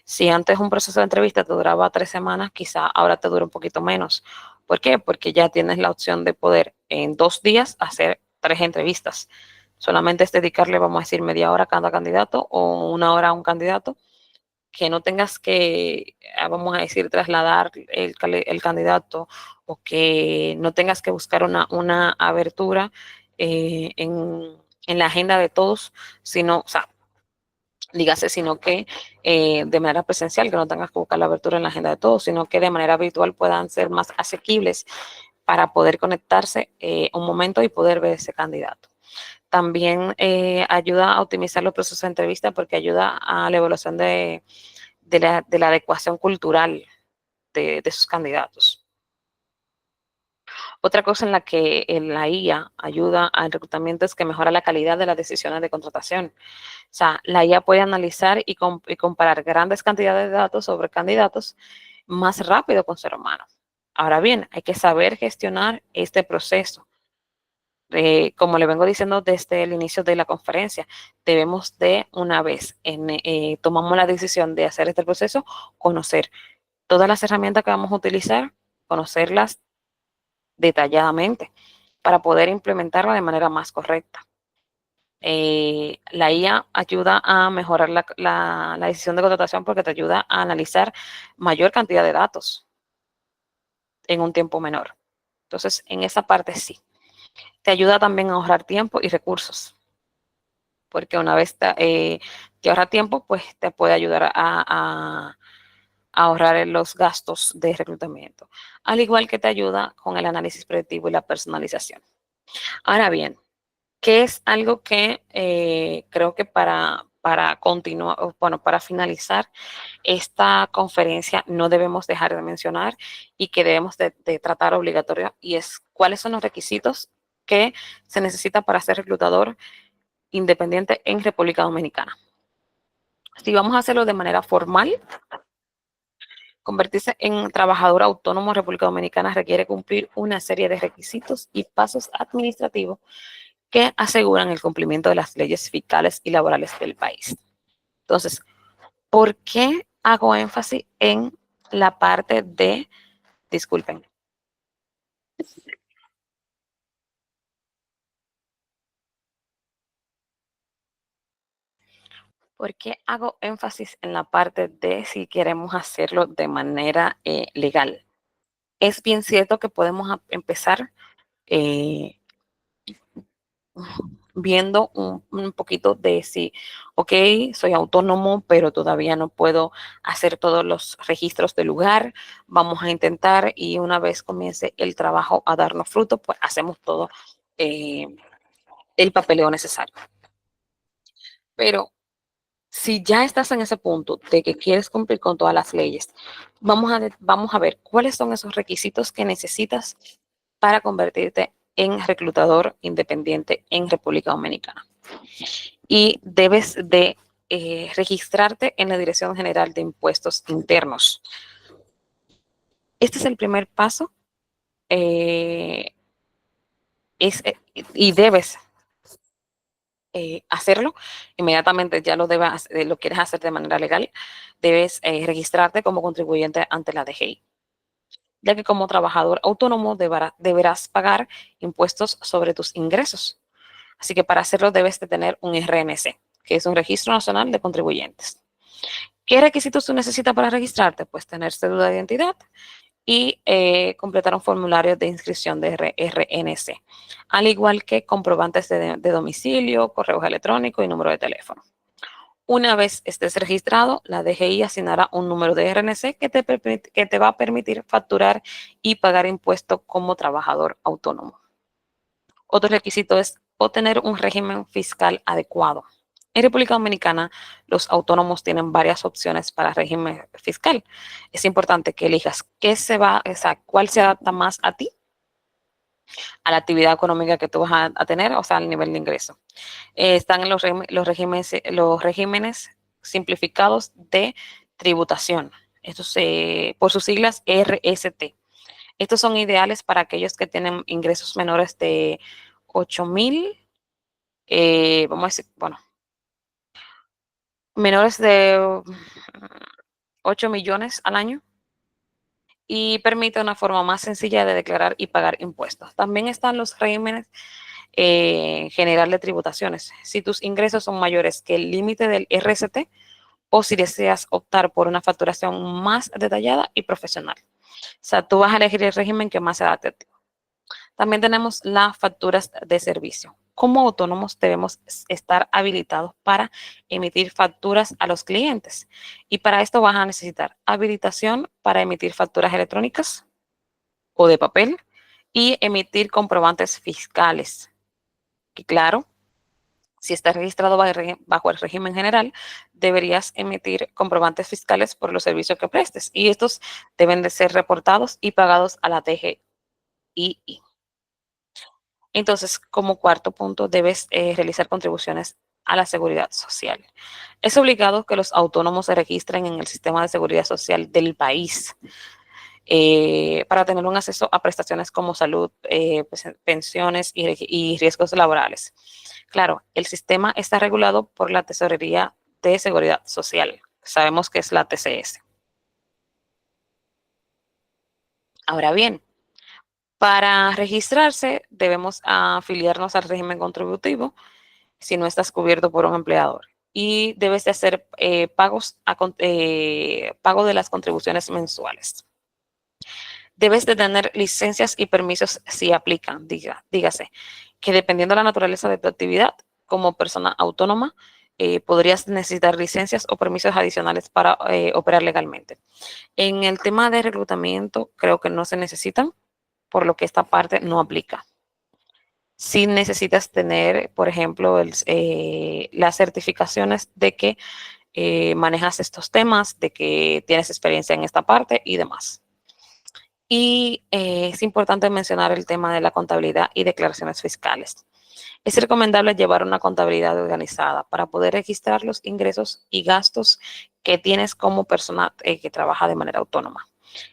Si antes un proceso de entrevista te duraba 3 semanas, quizá ahora te dura un poquito menos. ¿Por qué? Porque ya tienes la opción de poder en 2 días hacer 3 entrevistas. Solamente es dedicarle, vamos a decir, media hora a cada candidato o 1 hora a un candidato, que no tengas que, vamos a decir, trasladar el candidato o que no tengas que buscar una abertura en la agenda de todos, sino, o sea, dígase, sino que de manera presencial, que no tengas que buscar la abertura en la agenda de todos, sino que de manera virtual puedan ser más asequibles para poder conectarse un momento y poder ver ese candidato. También ayuda a optimizar los procesos de entrevista porque ayuda a la evaluación de la adecuación cultural de sus candidatos. Otra cosa en la que la IA ayuda al reclutamiento es que mejora la calidad de las decisiones de contratación. O sea, la IA puede analizar y comparar grandes cantidades de datos sobre candidatos más rápido con ser humano. Ahora bien, hay que saber gestionar este proceso. Como le vengo diciendo desde el inicio de la conferencia, debemos de una vez tomamos la decisión de hacer este proceso, conocer todas las herramientas que vamos a utilizar, conocerlas detalladamente para poder implementarla de manera más correcta. La IA ayuda a mejorar la decisión de contratación porque te ayuda a analizar mayor cantidad de datos en un tiempo menor. Entonces, en esa parte sí. Te ayuda también a ahorrar tiempo y recursos, porque una vez te ahorra tiempo, pues te puede ayudar a ahorrar los gastos de reclutamiento, al igual que te ayuda con el análisis predictivo y la personalización. Ahora bien, ¿qué es algo que creo que para continuar, bueno, para finalizar esta conferencia no debemos dejar de mencionar y que debemos de tratar obligatorio, y es cuáles son los requisitos que se necesita para ser reclutador independiente en República Dominicana? Si vamos a hacerlo de manera formal, convertirse en trabajador autónomo en República Dominicana requiere cumplir una serie de requisitos y pasos administrativos que aseguran el cumplimiento de las leyes fiscales y laborales del país. Entonces, ¿por qué hago énfasis en la parte de, disculpen, ¿por qué hago énfasis en la parte de si queremos hacerlo de manera legal? Es bien cierto que podemos empezar eh, viendo un poquito de si, ok, soy autónomo, pero todavía no puedo hacer todos los registros del lugar. Vamos a intentar y una vez comience el trabajo a darnos fruto, pues hacemos todo el papeleo necesario. Pero si ya estás en ese punto de que quieres cumplir con todas las leyes, vamos a ver cuáles son esos requisitos que necesitas para convertirte en reclutador independiente en República Dominicana. Y debes de registrarte en la Dirección General de Impuestos Internos. Este es el primer paso y debes hacerlo inmediatamente. Ya lo quieres hacer de manera legal, debes registrarte como contribuyente ante la DGI, ya que como trabajador autónomo deberás pagar impuestos sobre tus ingresos. Así que para hacerlo debes de tener un RNC, que es un Registro Nacional de Contribuyentes. ¿Qué requisitos tú necesitas para registrarte? Pues tener cédula de identidad y completar un formulario de inscripción de RNC, al igual que comprobantes de domicilio, correos electrónicos y número de teléfono. Una vez estés registrado, la DGI asignará un número de RNC que te va a permitir facturar y pagar impuestos como trabajador autónomo. Otro requisito es obtener un régimen fiscal adecuado. En República Dominicana, los autónomos tienen varias opciones para régimen fiscal. Es importante que elijas cuál se adapta más a ti, a la actividad económica que tú vas a tener, o sea, al nivel de ingreso. Están los regímenes simplificados de tributación. Estos, por sus siglas, RST. Estos son ideales para aquellos que tienen ingresos menores de 8,000, vamos a decir, bueno, menores de 8 millones al año, y permite una forma más sencilla de declarar y pagar impuestos. También están los regímenes general de tributaciones. Si tus ingresos son mayores que el límite del RST o si deseas optar por una facturación más detallada y profesional. O sea, tú vas a elegir el régimen que más se adapte a ti. También tenemos las facturas de servicio. Como autónomos debemos estar habilitados para emitir facturas a los clientes. Y para esto vas a necesitar habilitación para emitir facturas electrónicas o de papel y emitir comprobantes fiscales. Y claro, si estás registrado bajo el régimen general, deberías emitir comprobantes fiscales por los servicios que prestes y estos deben de ser reportados y pagados a la DGII. Entonces, como cuarto punto, debes realizar contribuciones a la seguridad social. Es obligado que los autónomos se registren en el sistema de seguridad social del país para tener un acceso a prestaciones como salud, pensiones y riesgos laborales. Claro, el sistema está regulado por la Tesorería de Seguridad Social. Sabemos que es la TCS. Ahora bien, para registrarse debemos afiliarnos al régimen contributivo si no estás cubierto por un empleador. Y debes de hacer pago de las contribuciones mensuales. Debes de tener licencias y permisos si aplican, dígase, que dependiendo de la naturaleza de tu actividad, como persona autónoma, podrías necesitar licencias o permisos adicionales para operar legalmente. En el tema de reclutamiento, creo que no se necesitan, por lo que esta parte no aplica. Si necesitas tener, por ejemplo, las certificaciones de que manejas estos temas, de que tienes experiencia en esta parte y demás. Y es importante mencionar el tema de la contabilidad y declaraciones fiscales. Es recomendable llevar una contabilidad organizada para poder registrar los ingresos y gastos que tienes como persona que trabaja de manera autónoma.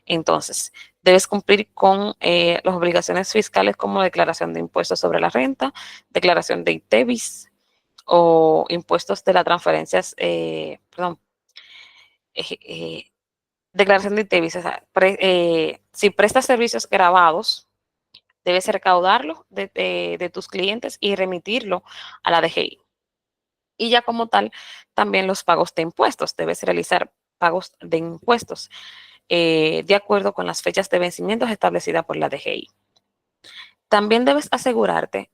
Entonces, debes cumplir con las obligaciones fiscales como declaración de impuestos sobre la renta, declaración de ITEVIS o impuestos de las transferencias, declaración de ITEVIS. O sea, si prestas servicios grabados, debes recaudarlo de tus clientes y remitirlo a la DGI. Y ya como tal, también los pagos de impuestos. Debes realizar pagos de impuestos de acuerdo con las fechas de vencimientos establecidas por la DGI. También debes asegurarte,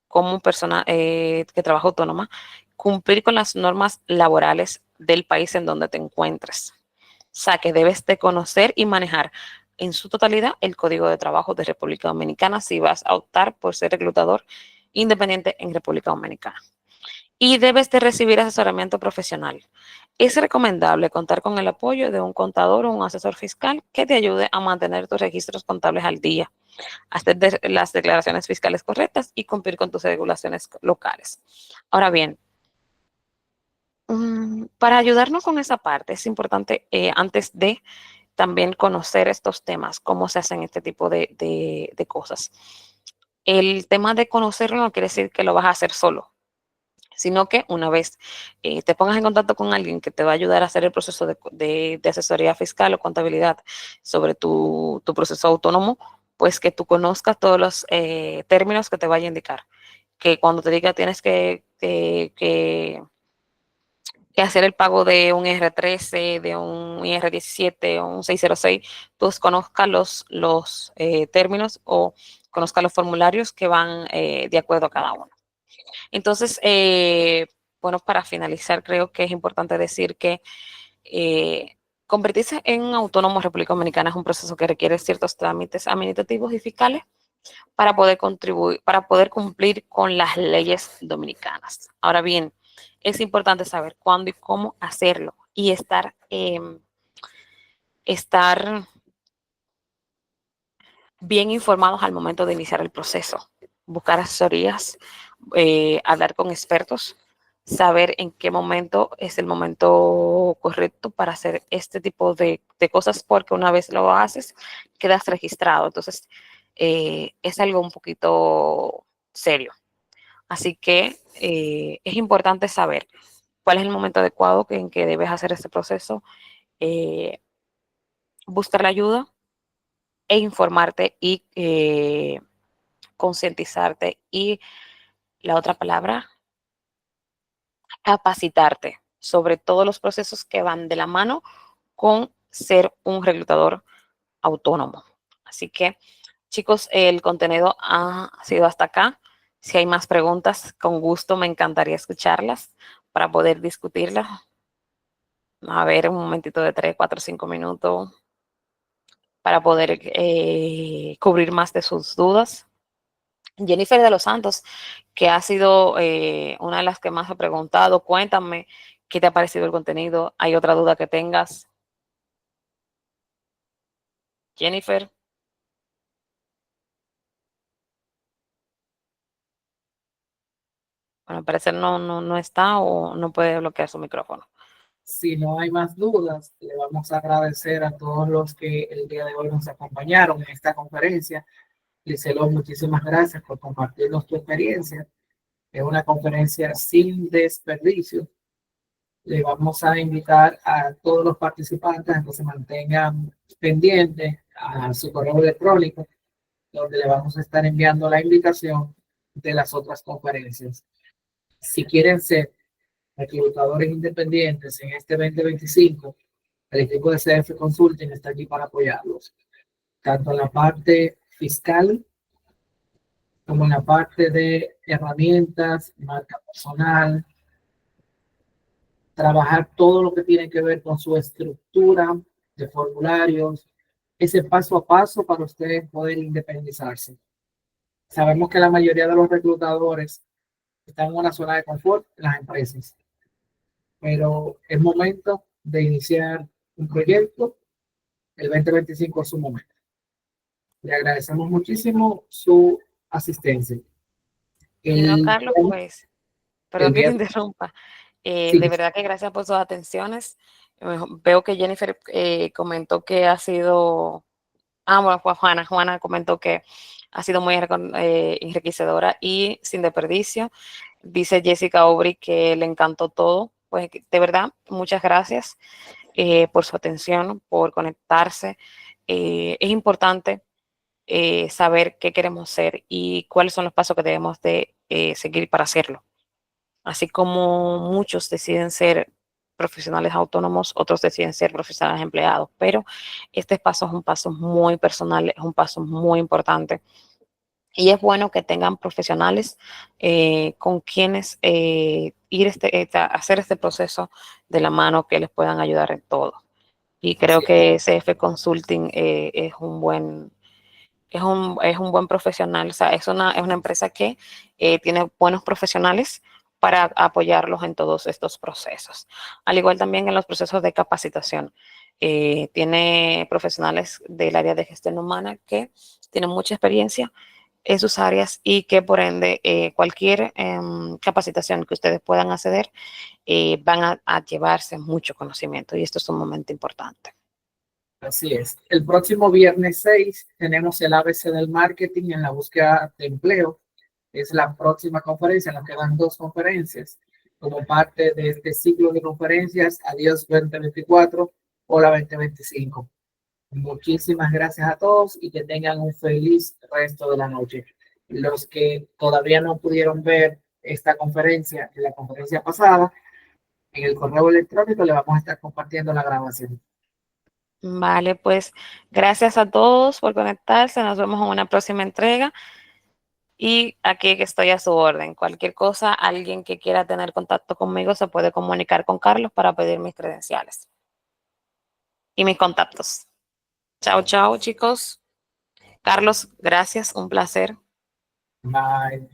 como persona que trabaja autónoma, cumplir con las normas laborales del país en donde te encuentres. O sea, que debes de conocer y manejar en su totalidad el Código de Trabajo de República Dominicana si vas a optar por ser reclutador independiente en República Dominicana. Y debes de recibir asesoramiento profesional. Es recomendable contar con el apoyo de un contador o un asesor fiscal que te ayude a mantener tus registros contables al día, hacer las declaraciones fiscales correctas y cumplir con tus regulaciones locales. Ahora bien, para ayudarnos con esa parte es importante antes de también conocer estos temas, cómo se hacen este tipo de cosas. El tema de conocerlo no quiere decir que lo vas a hacer solo, sino que una vez te pongas en contacto con alguien que te va a ayudar a hacer el proceso de asesoría fiscal o contabilidad sobre tu proceso autónomo, pues que tú conozcas todos los términos que te vaya a indicar. Que cuando te diga tienes que hacer el pago de un IR13, de un IR17 o un 606, tú conozcas los términos o conozcas los formularios que van de acuerdo a cada uno. Entonces, bueno, para finalizar, creo que es importante decir que convertirse en un autónomo en República Dominicana es un proceso que requiere ciertos trámites administrativos y fiscales para poder contribuir, para poder cumplir con las leyes dominicanas. Ahora bien, es importante saber cuándo y cómo hacerlo y estar bien informados al momento de iniciar el proceso. Buscar asesorías, hablar con expertos, saber en qué momento es el momento correcto para hacer este tipo de cosas, porque una vez lo haces, quedas registrado. Entonces, es algo un poquito serio. Así que es importante saber cuál es el momento adecuado en que debes hacer este proceso, buscar la ayuda e informarte y concientizarte y la otra palabra, capacitarte sobre todos los procesos que van de la mano con ser un reclutador autónomo. Así que, chicos, el contenido ha sido hasta acá. Si hay más preguntas, con gusto me encantaría escucharlas para poder discutirlas. A ver, un momentito de 3, 4, 5 minutos. para poder cubrir más de sus dudas. Jennifer de los Santos, que ha sido una de las que más he preguntado, cuéntame qué te ha parecido el contenido. ¿Hay otra duda que tengas? Jennifer. Bueno, al parecer no está o no puede bloquear su micrófono. Si no hay más dudas, le vamos a agradecer a todos los que el día de hoy nos acompañaron en esta conferencia. Licelo, muchísimas gracias por compartirnos tu experiencia. Es una conferencia sin desperdicio. Le vamos a invitar a todos los participantes a que se mantengan pendientes a su correo electrónico, donde le vamos a estar enviando la invitación de las otras conferencias. Si quieren ser reclutadores independientes en este 2025, el equipo de CF Consulting está aquí para apoyarlos, tanto en la parte fiscal como en la parte de herramientas, marca personal, trabajar todo lo que tiene que ver con su estructura de formularios, ese paso a paso para ustedes poder independizarse. Sabemos que la mayoría de los reclutadores están en una zona de confort en las empresas, pero es momento de iniciar un proyecto. El 2025 es su momento. Le agradecemos muchísimo su asistencia. Y no, Carlos, pues, perdón que te interrumpa. Sí. De verdad que gracias por sus atenciones. Veo que Jennifer comentó que ha sido, bueno, pues Juana comentó que ha sido muy enriquecedora y sin desperdicio. Dice Jessica Aubry que le encantó todo. Pues de verdad, muchas gracias por su atención, por conectarse. Es importante saber qué queremos ser y cuáles son los pasos que debemos de seguir para hacerlo. Así como muchos deciden ser profesionales autónomos, otros deciden ser profesionales empleados, pero este paso es un paso muy personal, es un paso muy importante. Y es bueno que tengan profesionales con quienes hacer este proceso de la mano, que les puedan ayudar en todo. Y creo que CF Consulting es un buen profesional, o sea, es una empresa que tiene buenos profesionales para apoyarlos en todos estos procesos. Al igual también en los procesos de capacitación. Tiene profesionales del área de gestión humana que tienen mucha experiencia en sus áreas y que por ende cualquier capacitación que ustedes puedan acceder van a llevarse mucho conocimiento, y esto es un momento importante. Así es. El próximo viernes 6 tenemos el ABC del marketing en la búsqueda de empleo. Es la próxima conferencia, nos quedan 2 conferencias como parte de este ciclo de conferencias. Adiós 2024, hola 2025. Muchísimas gracias a todos y que tengan un feliz resto de la noche. Los que todavía no pudieron ver esta conferencia, en la conferencia pasada, en el correo electrónico le vamos a estar compartiendo la grabación. Vale, pues gracias a todos por conectarse. Nos vemos en una próxima entrega. Y aquí estoy a su orden. Cualquier cosa, alguien que quiera tener contacto conmigo se puede comunicar con Carlos para pedir mis credenciales y mis contactos. Chao, chao, chicos. Carlos, gracias. Un placer. Bye.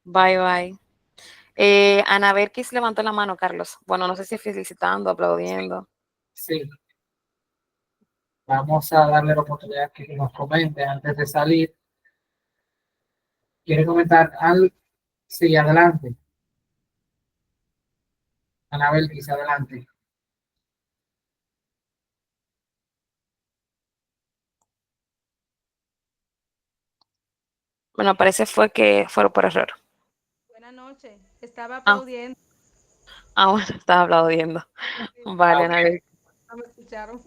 Bye, bye. Ana Berkis levantó la mano, Carlos. Bueno, no sé si felicitando, aplaudiendo. Sí. Vamos a darle la oportunidad que nos comente antes de salir. ¿Quiere comentar algo? Sí, adelante. Anabel, quizá adelante. Bueno, parece fue que fueron por error. Buenas noches. Estaba aplaudiendo. Bueno, estaba aplaudiendo. Vale, Ok. Anabel. No me escucharon.